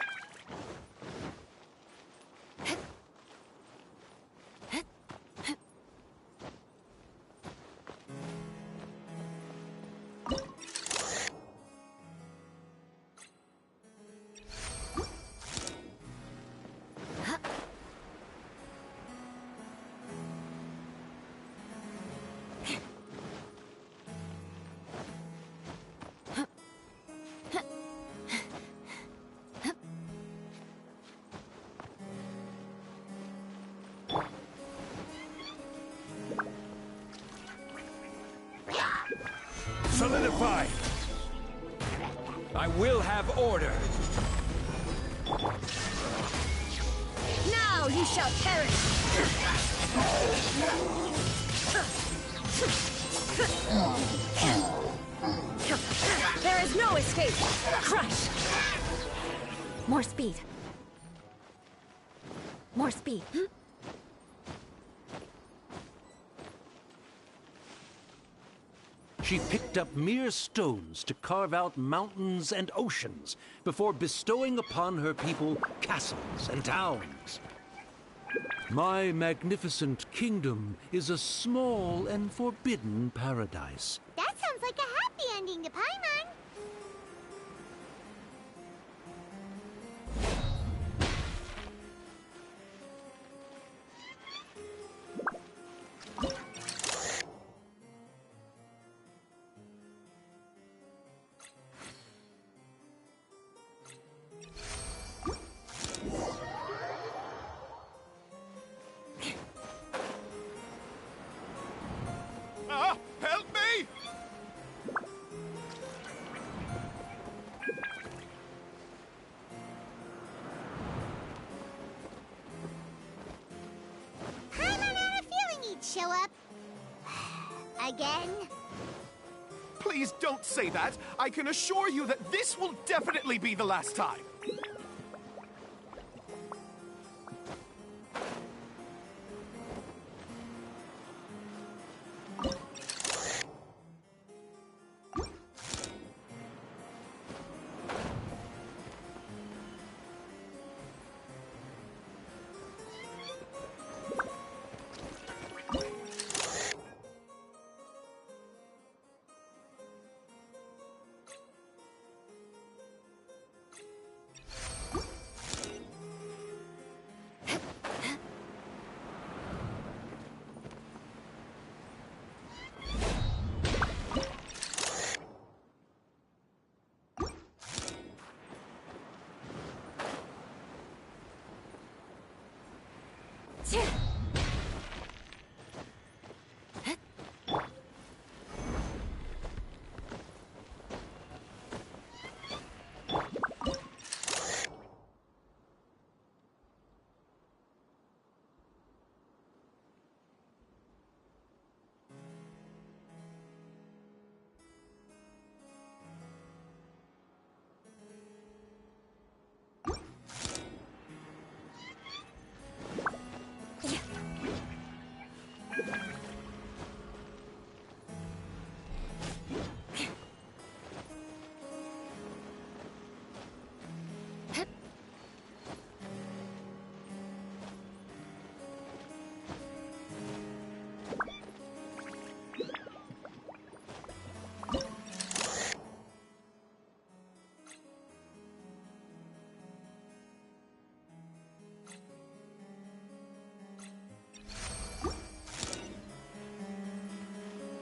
Speaker 15: Solidify! I will have order!
Speaker 6: Now you shall perish! There is no escape! Crush! More speed. More speed.
Speaker 5: She picked up mere stones to carve out mountains and oceans before bestowing upon her people castles and towns. My magnificent kingdom is a small and forbidden paradise.
Speaker 1: That sounds like a happy ending to Paimon.
Speaker 7: Help me!
Speaker 1: Paimon had a feeling he'd show up. Again?
Speaker 7: Please don't say that. I can assure you that this will definitely be the last time.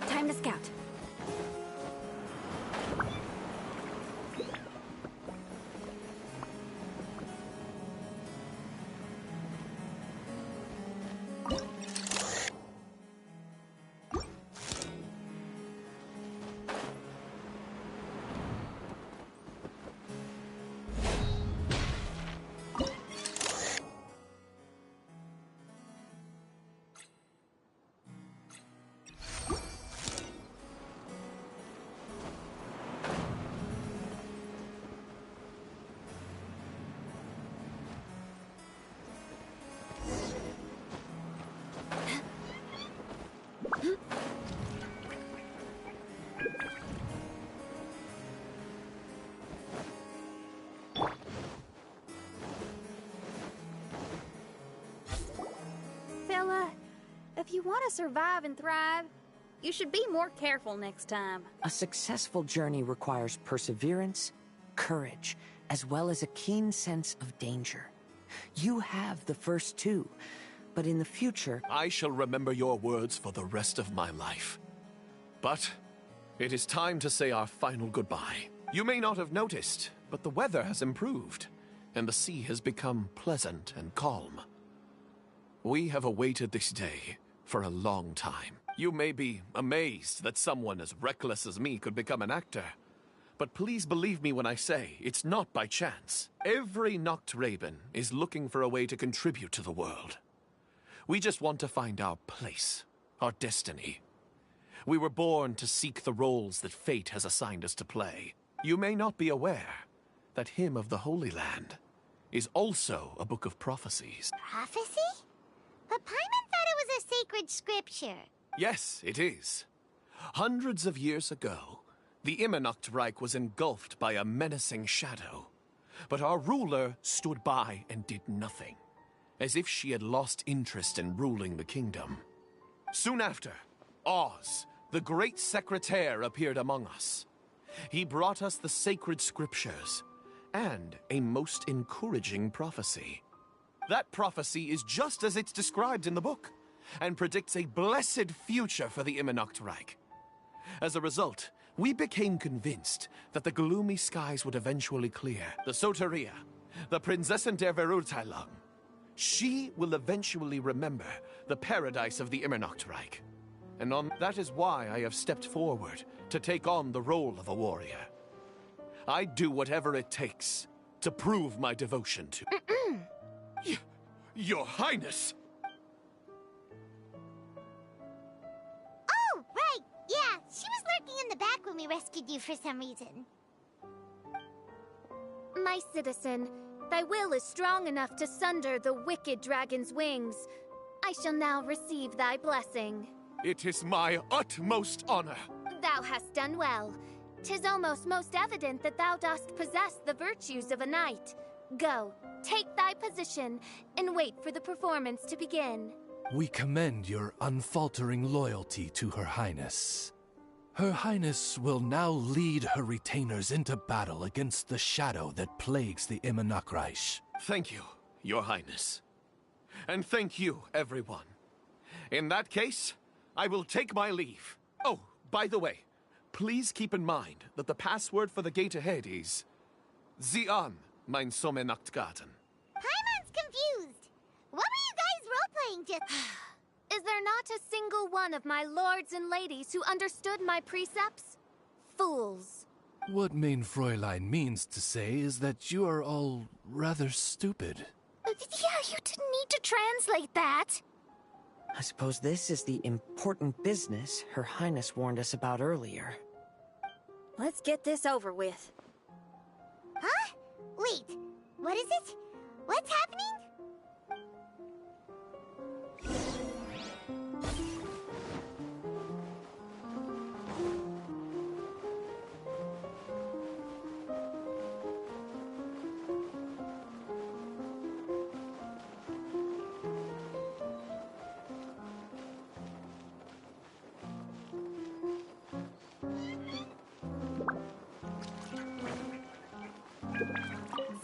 Speaker 18: Time to scout.
Speaker 3: Fella, if you want to survive and thrive, you should be more careful next time.
Speaker 4: A successful journey requires perseverance, courage, as well as a keen sense of danger. You have the first two, but in the future...
Speaker 7: I shall remember your words for the rest of my life. But it is time to say our final goodbye. You may not have noticed, but the weather has improved, and the sea has become pleasant and calm. We have awaited this day for a long time. You may be amazed that someone as reckless as me could become an actor. But please believe me when I say it's not by chance. Every Noct Raven is looking for a way to contribute to the world. We just want to find our place, our destiny. We were born to seek the roles that fate has assigned us to play. You may not be aware that Hymn of the Holy Land is also a book of prophecies.
Speaker 1: Prophecy? But Paimon thought it was a sacred scripture.
Speaker 7: Yes, it is. Hundreds of years ago, the Immernacht Reich was engulfed by a menacing shadow. But our ruler stood by and did nothing, as if she had lost interest in ruling the kingdom. Soon after, Oz, the great secretaire, appeared among us. He brought us the sacred scriptures and a most encouraging prophecy. That prophecy is just as it's described in the book, and predicts a blessed future for the Immernacht Reich. As a result, we became convinced that the gloomy skies would eventually clear. The Soteria, the Prinzessin der Verurteilung, she will eventually remember the paradise of the Immernacht Reich. And that is why I have stepped forward to take on the role of a warrior. I'd do whatever it takes to prove my devotion to... Your Highness!
Speaker 1: Oh, right! Yeah, she was lurking in the back when we rescued you for some reason.
Speaker 17: My citizen, thy will is strong enough to sunder the wicked dragon's wings. I shall now receive thy blessing.
Speaker 7: It is my utmost honor.
Speaker 17: Thou hast done well. 'Tis almost most evident that thou dost possess the virtues of a knight. Go, take thy position, and wait for the performance to begin.
Speaker 14: We commend your unfaltering loyalty to Her Highness. Her Highness will now lead her retainers into battle against the shadow that plagues the Immernacht Reich.
Speaker 7: Thank you, Your Highness. And thank you, everyone. In that case, I will take my leave. Oh, by the way, please keep in mind that the password for the gate ahead is... Zian, mein Sommernachtgarten.
Speaker 1: Paimon's confused. What were you guys role-playing going to...
Speaker 17: Is there not a single one of my lords and ladies who understood my precepts? Fools.
Speaker 14: What Main Fräulein means to say is that you are all rather stupid.
Speaker 2: Yeah, you didn't need to translate that.
Speaker 4: I suppose this is the important business Her Highness warned us about earlier.
Speaker 3: Let's get this over with.
Speaker 1: Huh? Wait, what is it? What's happening?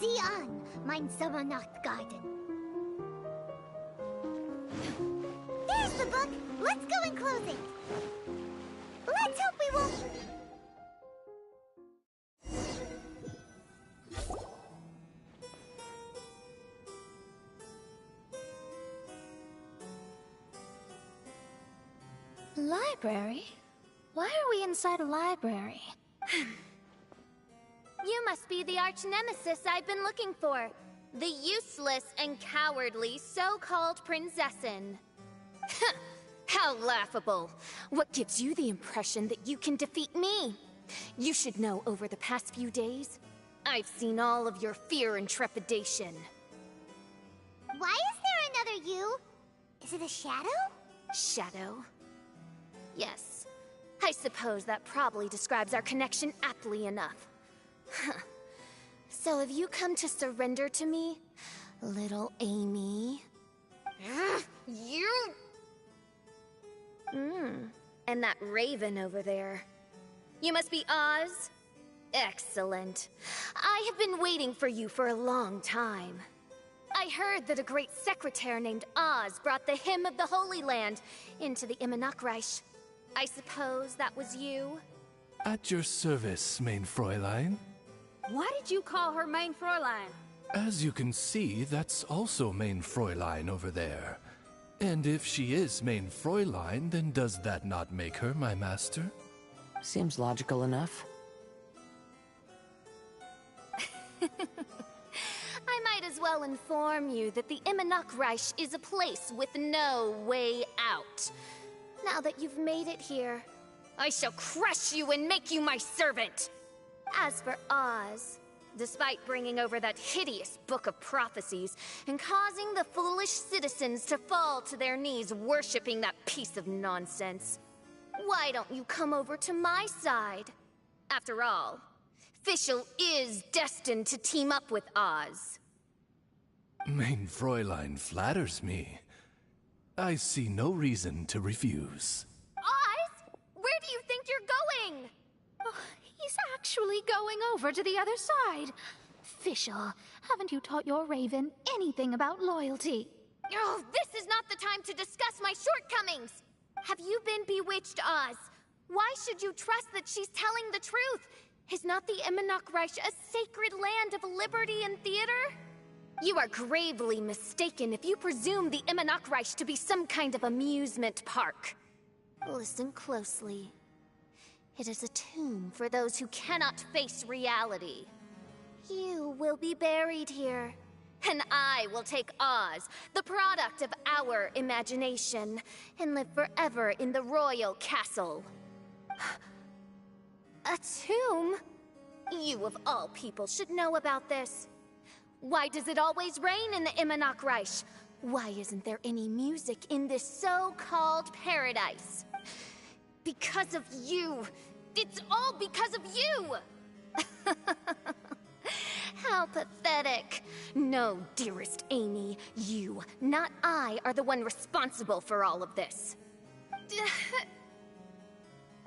Speaker 1: Zion, mein Sommernachtgarten. There's the book. Let's go and close it. Let's hope we won't...
Speaker 2: Library? Why are we inside a library?
Speaker 17: You must be the arch-nemesis I've been looking for. The useless and cowardly so-called Prinzessin. How laughable. What gives you the impression that you can defeat me? You should know over the past few days, I've seen all of your fear and trepidation.
Speaker 1: Why is there another you? Is it a shadow?
Speaker 17: Shadow? Yes. I suppose that probably describes our connection aptly enough. So have you come to surrender to me, little Amy? You... And that raven over there. You must be Oz? Excellent. I have been waiting for you for a long time. I heard that a great secretary named Oz brought the Hymn of the Holy Land into the Immernachtreich. I suppose that was you?
Speaker 14: At your service, Main Fräulein.
Speaker 3: Why did you call her Main Fräulein?
Speaker 14: As you can see, that's also Main Fräulein over there. And if she is Main Fräulein, then does that not make her my master?
Speaker 4: Seems logical enough.
Speaker 17: I might as well inform you that the Immernachtreich is a place with no way out. Now that you've made it here, I shall crush you and make you my servant! As for Oz, despite bringing over that hideous book of prophecies and causing the foolish citizens to fall to their knees worshipping that piece of nonsense, why don't you come over to my side? After all, Fischl is destined to team up with Oz.
Speaker 14: Main Fräulein flatters me. I see no reason to refuse.
Speaker 17: Oz? Where do you think you're going?
Speaker 2: Oh, he's actually going over to the other side. Fischl, haven't you taught your raven anything about loyalty?
Speaker 17: Oh, this is not the time to discuss my shortcomings! Have you been bewitched, Oz? Why should you trust that she's telling the truth? Is not the Immernachtreich a sacred land of liberty and theater? You are gravely mistaken if you presume the Immernachtreich to be some kind of amusement park. Listen closely. It is a tomb for those who cannot face reality. You will be buried here, and I will take Oz, the product of our imagination, and live forever in the royal castle. A tomb? You of all people should know about this. Why does it always rain in the Immernachtreich? Why isn't there any music in this so-called paradise? Because of you! It's all because of you! How pathetic. No, dearest Amy, you, not I, are the one responsible for all of this.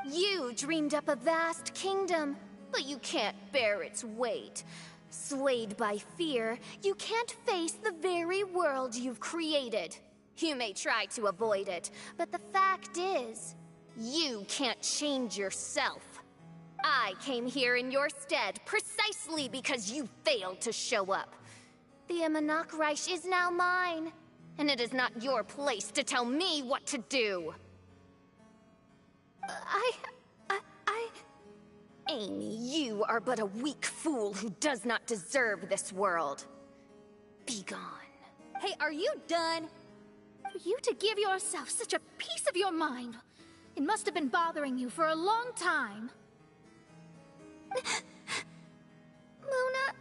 Speaker 17: You dreamed up a vast kingdom, but you can't bear its weight. Swayed by fear, you can't face the very world you've created. You may try to avoid it, but the fact is, you can't change yourself. I came here in your stead precisely because you failed to show up. The Immernachtreich is now mine, and it is not your place to tell me what to do. Amy, you are but a weak fool who does not deserve this world. Be gone.
Speaker 2: Hey, are you done? For you to give yourself such a piece of your mind, it must have been bothering you for a long time.
Speaker 17: Luna...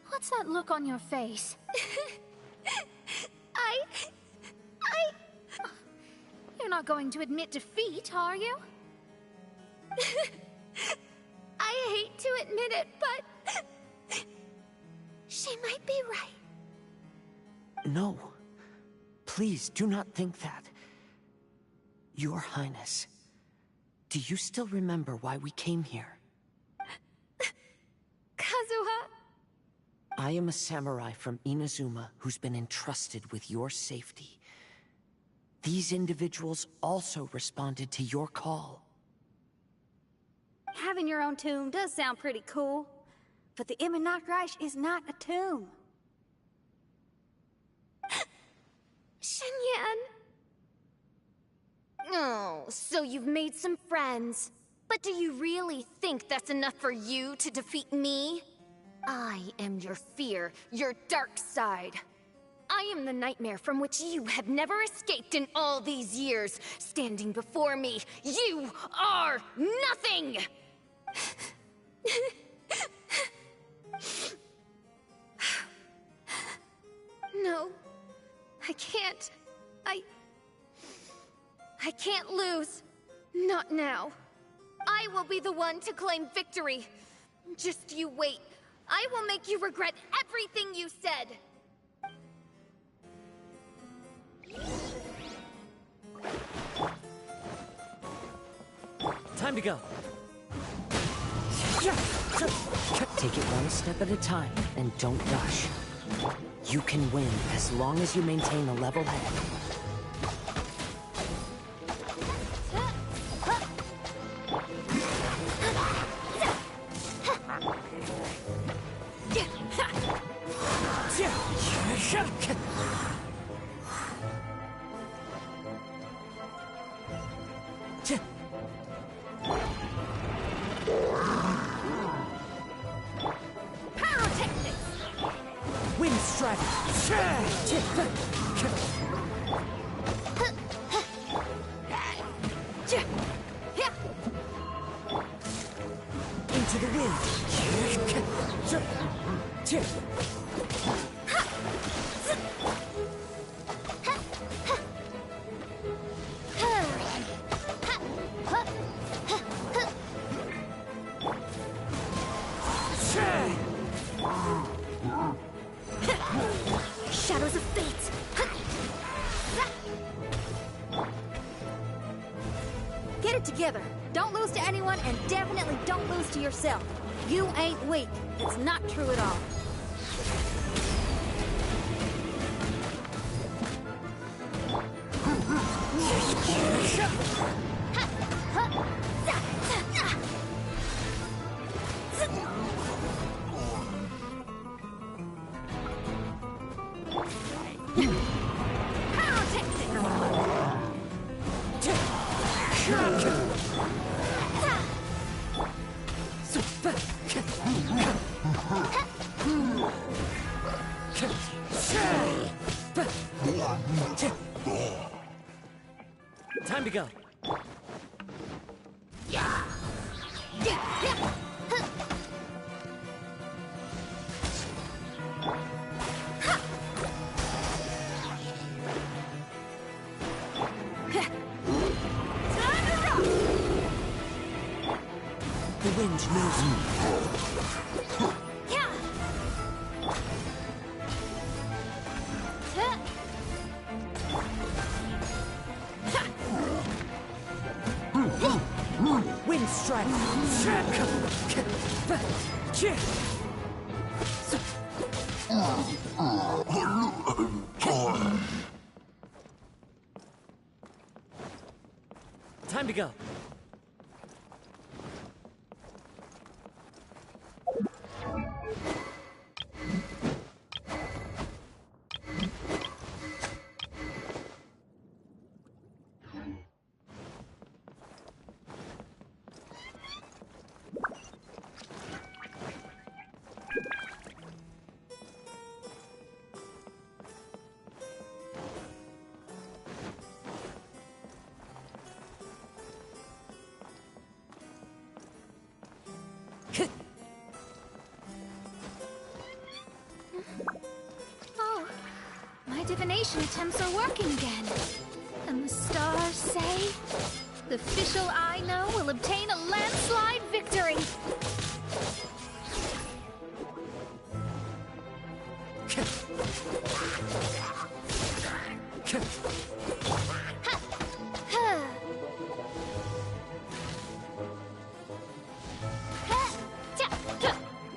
Speaker 2: What's that look on your face? You're not going to admit defeat, are you?
Speaker 17: I hate to admit it, but... she might be right.
Speaker 4: No. Please, do not think that. Your Highness, do you still remember why we came here?
Speaker 17: Kazuha?
Speaker 4: I am a samurai from Inazuma who's been entrusted with your safety. These individuals also responded to your call.
Speaker 3: Having your own tomb does sound pretty cool, but the Immernachtreich is not a tomb.
Speaker 17: Shenyan! Oh, so you've made some friends. But do you really think that's enough for you to defeat me? I am your fear, your dark side. I am the nightmare from which you have never escaped in all these years. Standing before me, you are nothing! No, I can't. I can't lose. Not now. I will be the one to claim victory. Just you wait. I will make you regret everything you said.
Speaker 4: Time to go. Take it one step at a time, and don't rush. You can win as long as you maintain a level head. Into the wind.
Speaker 17: Shadows of fate.
Speaker 3: Get it together. Don't lose to anyone, and definitely don't lose to yourself. You ain't weak. It's not true at all.
Speaker 4: Time to go. The wind knows me. Wind strike. Time to go.
Speaker 2: divination attempts are working again. And the stars say the official I know will obtain a landslide victory.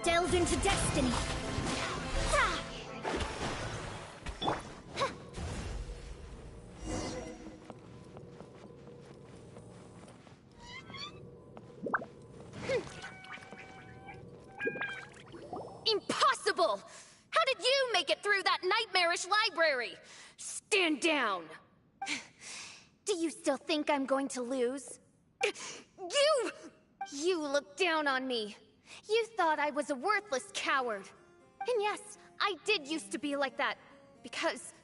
Speaker 6: Delve into destiny.
Speaker 17: Impossible! How did you make it through that nightmarish library? Stand down! Do you still think I'm going to lose? You looked down on me. You thought I was a worthless coward. And yes, I did used to be like that, because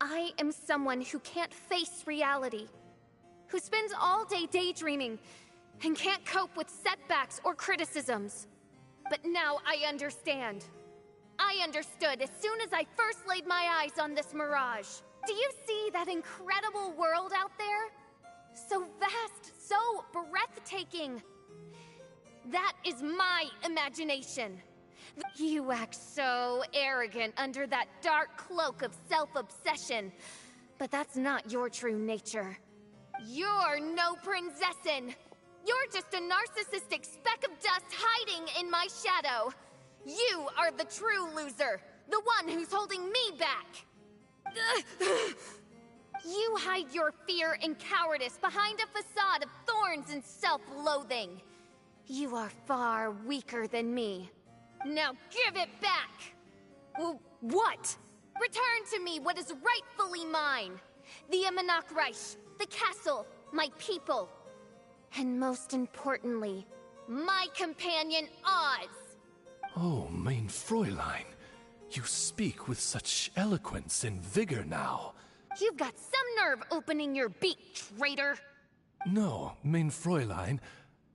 Speaker 17: I am someone who can't face reality, who spends all day daydreaming, and can't cope with setbacks or criticisms. But now I understand. I understood as soon as I first laid my eyes on this mirage. Do you see that incredible world out there? So vast, so breathtaking. That is my imagination. You act so arrogant under that dark cloak of self-obsession. But that's not your true nature. You're no princessin. You're just a narcissistic speck of dust hiding in my shadow. You are the true loser, the one who's holding me back. You hide your fear and cowardice behind a facade of thorns and self-loathing. You are far weaker than me. Now give it back! Well, what? Return to me what is rightfully mine. The Imanok Reich, the castle, my people. And most importantly, my companion Oz!
Speaker 14: Oh, mein Fräulein, you speak with such eloquence and vigor now.
Speaker 17: You've got some nerve opening your beak, traitor!
Speaker 14: No, mein Fräulein,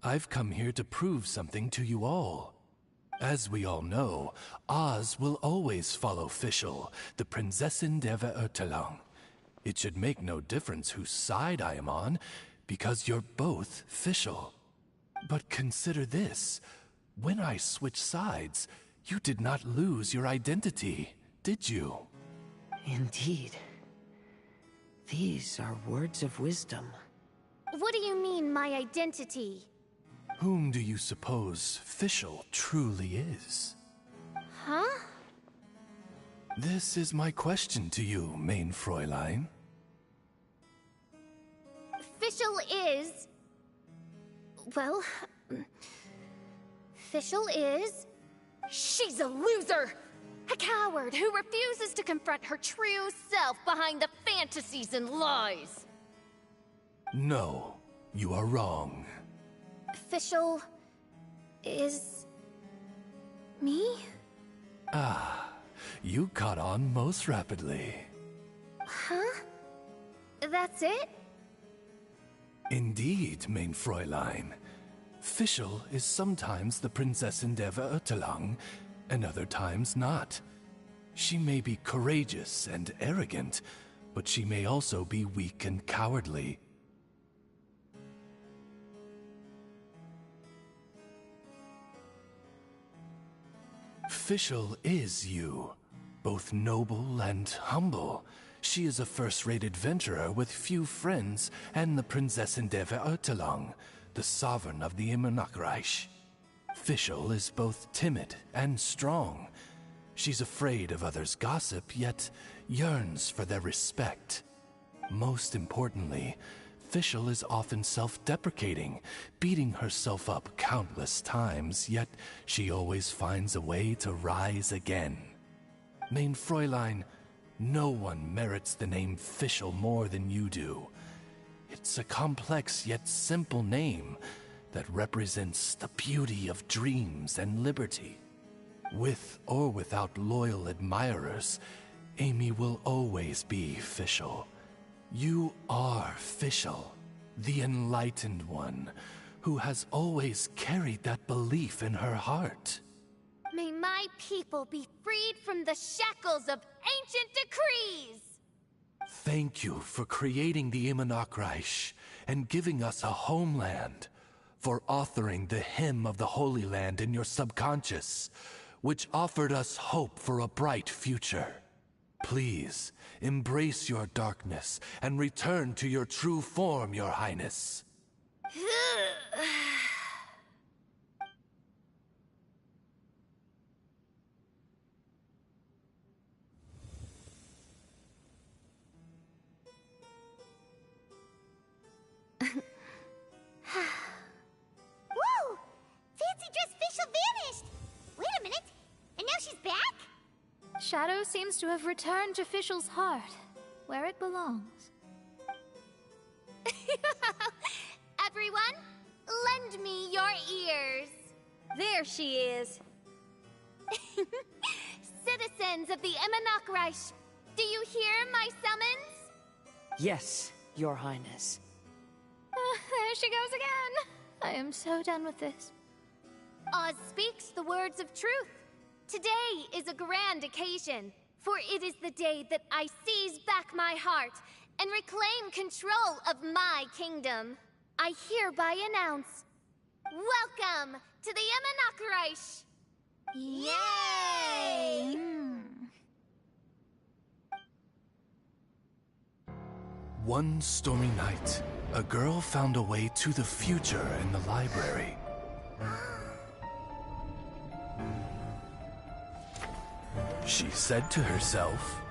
Speaker 14: I've come here to prove something to you all. As we all know, Oz will always follow Fischl, the Prinzessin der Verurteilung. It should make no difference whose side I am on, because you're both Fischl. But consider this. When I switched sides, you did not lose your identity, did you?
Speaker 4: Indeed. These are words of wisdom.
Speaker 17: What do you mean, my identity?
Speaker 14: Whom do you suppose Fischl truly is?
Speaker 17: Huh?
Speaker 14: This is my question to you, mein Fräulein.
Speaker 17: Fischl is... Well... Fischl is... She's a loser! A coward who refuses to confront her true self behind the fantasies and lies!
Speaker 14: No, you are wrong.
Speaker 17: Fischl... is... me?
Speaker 14: Ah, you caught on most rapidly.
Speaker 17: Huh? That's it?
Speaker 14: Indeed, mein Fräulein. Fischl is sometimes the Prinzessin der Verurteilung, and other times not. She may be courageous and arrogant, but she may also be weak and cowardly. Fischl is you, both noble and humble. She is a first-rate adventurer with few friends and the Prinzessin der Verurteilung, the sovereign of the Imanok Reich. Fischl is both timid and strong. She's afraid of others' gossip, yet yearns for their respect. Most importantly, Fischl is often self-deprecating, beating herself up countless times, yet she always finds a way to rise again. Mein Fräulein, no one merits the name Fischl more than you do. It's a complex yet simple name that represents the beauty of dreams and liberty. With or without loyal admirers, Amy will always be Fischl. You are Fischl, the enlightened one, who has always carried that belief in her heart.
Speaker 17: May my
Speaker 1: people be freed from the shackles of ancient decrees!
Speaker 14: Thank you for creating the Immonocreich and giving us a homeland, for authoring the hymn of the Holy Land in your subconscious, which offered us hope for a bright future. Please, embrace your darkness and return to your true form, Your Highness.
Speaker 17: Whoa! Fancy dress Fischl vanished! Wait a minute, and now she's back?
Speaker 2: Shadow seems to have returned to Fischl's heart, where it belongs.
Speaker 1: Everyone, lend me your ears.
Speaker 6: There she is.
Speaker 1: Citizens of the Immonocreich, do you hear my summons?
Speaker 4: Yes, Your Highness.
Speaker 2: There she goes again. I am so done with this.
Speaker 1: Oz speaks the words of truth. Today is a grand occasion, for it is the day that I seize back my heart and reclaim control of my kingdom. I hereby announce, welcome to the Immonocreich! Yay!
Speaker 14: One stormy night, a girl found a way to the future in the library. She said to herself,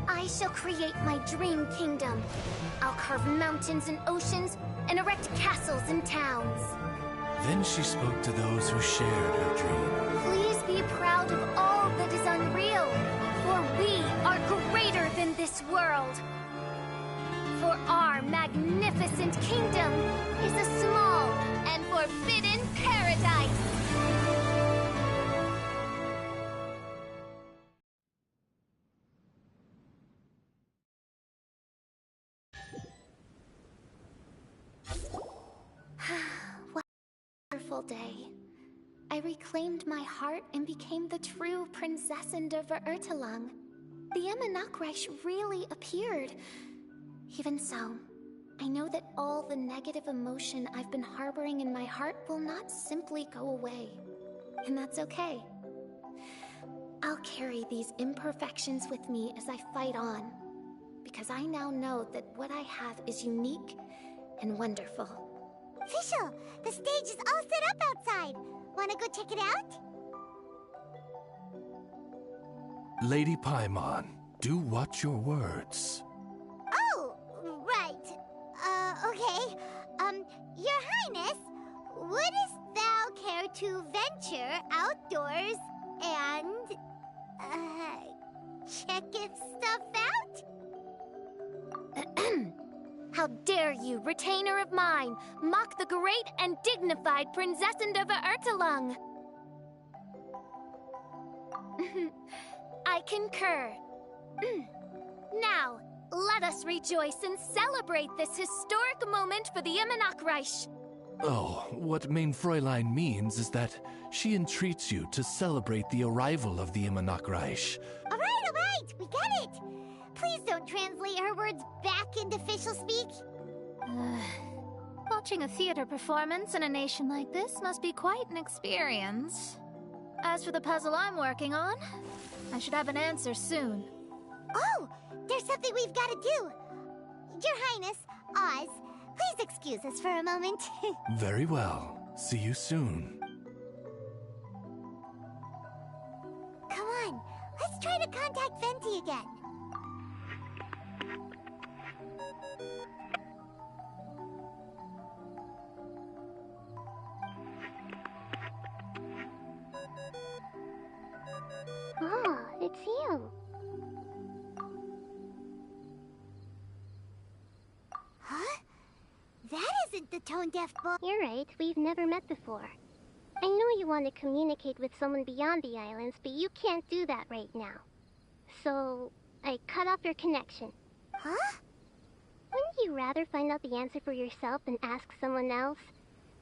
Speaker 1: I shall create my dream kingdom. I'll carve mountains and oceans and erect castles and towns.
Speaker 14: Then she spoke to those who shared her dream.
Speaker 1: Please be proud of all that is unreal, for we are greater than this world. For our magnificent kingdom is a small and forbidden paradise. What a wonderful day. I reclaimed my heart and became the true Prinzessin der Verurteilung. The Immonocreich really appeared. Even so, I know that all the negative emotion I've been harboring in my heart will not simply go away. And that's okay. I'll carry these imperfections with me as I fight on, because I now know that what I have is unique and wonderful.
Speaker 17: Fischl, the stage is all set up outside. Wanna go check it out?
Speaker 14: Lady Paimon, do watch your words.
Speaker 17: Oh, right. Okay. Your Highness, wouldst thou care to venture outdoors and, check if stuff out?
Speaker 1: How dare you, retainer of mine, mock the great and dignified Prinzessin der Verurteilung! I concur. Now, let us rejoice and celebrate this historic moment for the Immonocreich.
Speaker 14: Oh, what Mein Fräulein means is that she entreats you to celebrate the arrival of the Immonocreich.
Speaker 17: All right, we got it. Please don't translate her words back into Fischl speak.
Speaker 2: Watching a theater performance in a nation like this must be quite an experience. As for the puzzle I'm working on, I should have an answer soon.
Speaker 17: Oh, there's something we've got to do. Your Highness, Oz, please excuse us for a moment.
Speaker 14: Very well. See you soon.
Speaker 17: Come on, let's try to contact Venti again.
Speaker 1: Ah, it's you.
Speaker 17: Huh? That isn't the tone-deaf boy.
Speaker 1: You're right, we've never met before. I know you want to communicate with someone beyond the islands, but you can't do that right now. So, I cut off your connection.
Speaker 17: Huh?
Speaker 1: Wouldn't you rather find out the answer for yourself and ask someone else?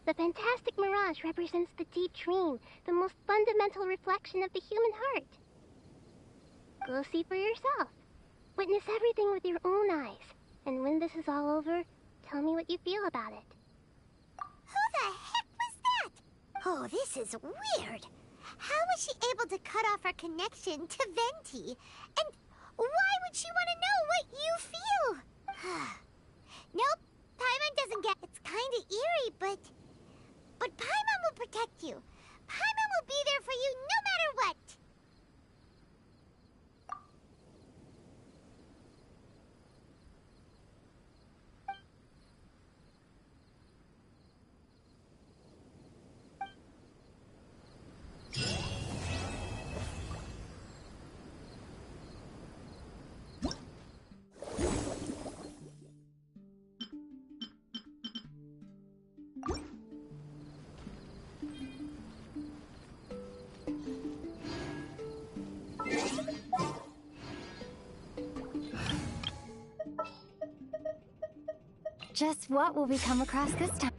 Speaker 1: The fantastic mirage represents the deep dream, the most fundamental reflection of the human heart. Go see for yourself. Witness everything with your own eyes. And when this is all over, tell me what you feel about it.
Speaker 19: Who the heck was that? Oh, this is weird. How was she able to cut off her connection to Venti? And why would she want to know what you feel? Nope, Paimon doesn't get... It's kind of eerie, but Paimon will protect you. Paimon will be there for you no matter what.
Speaker 17: Just what will we come across this time?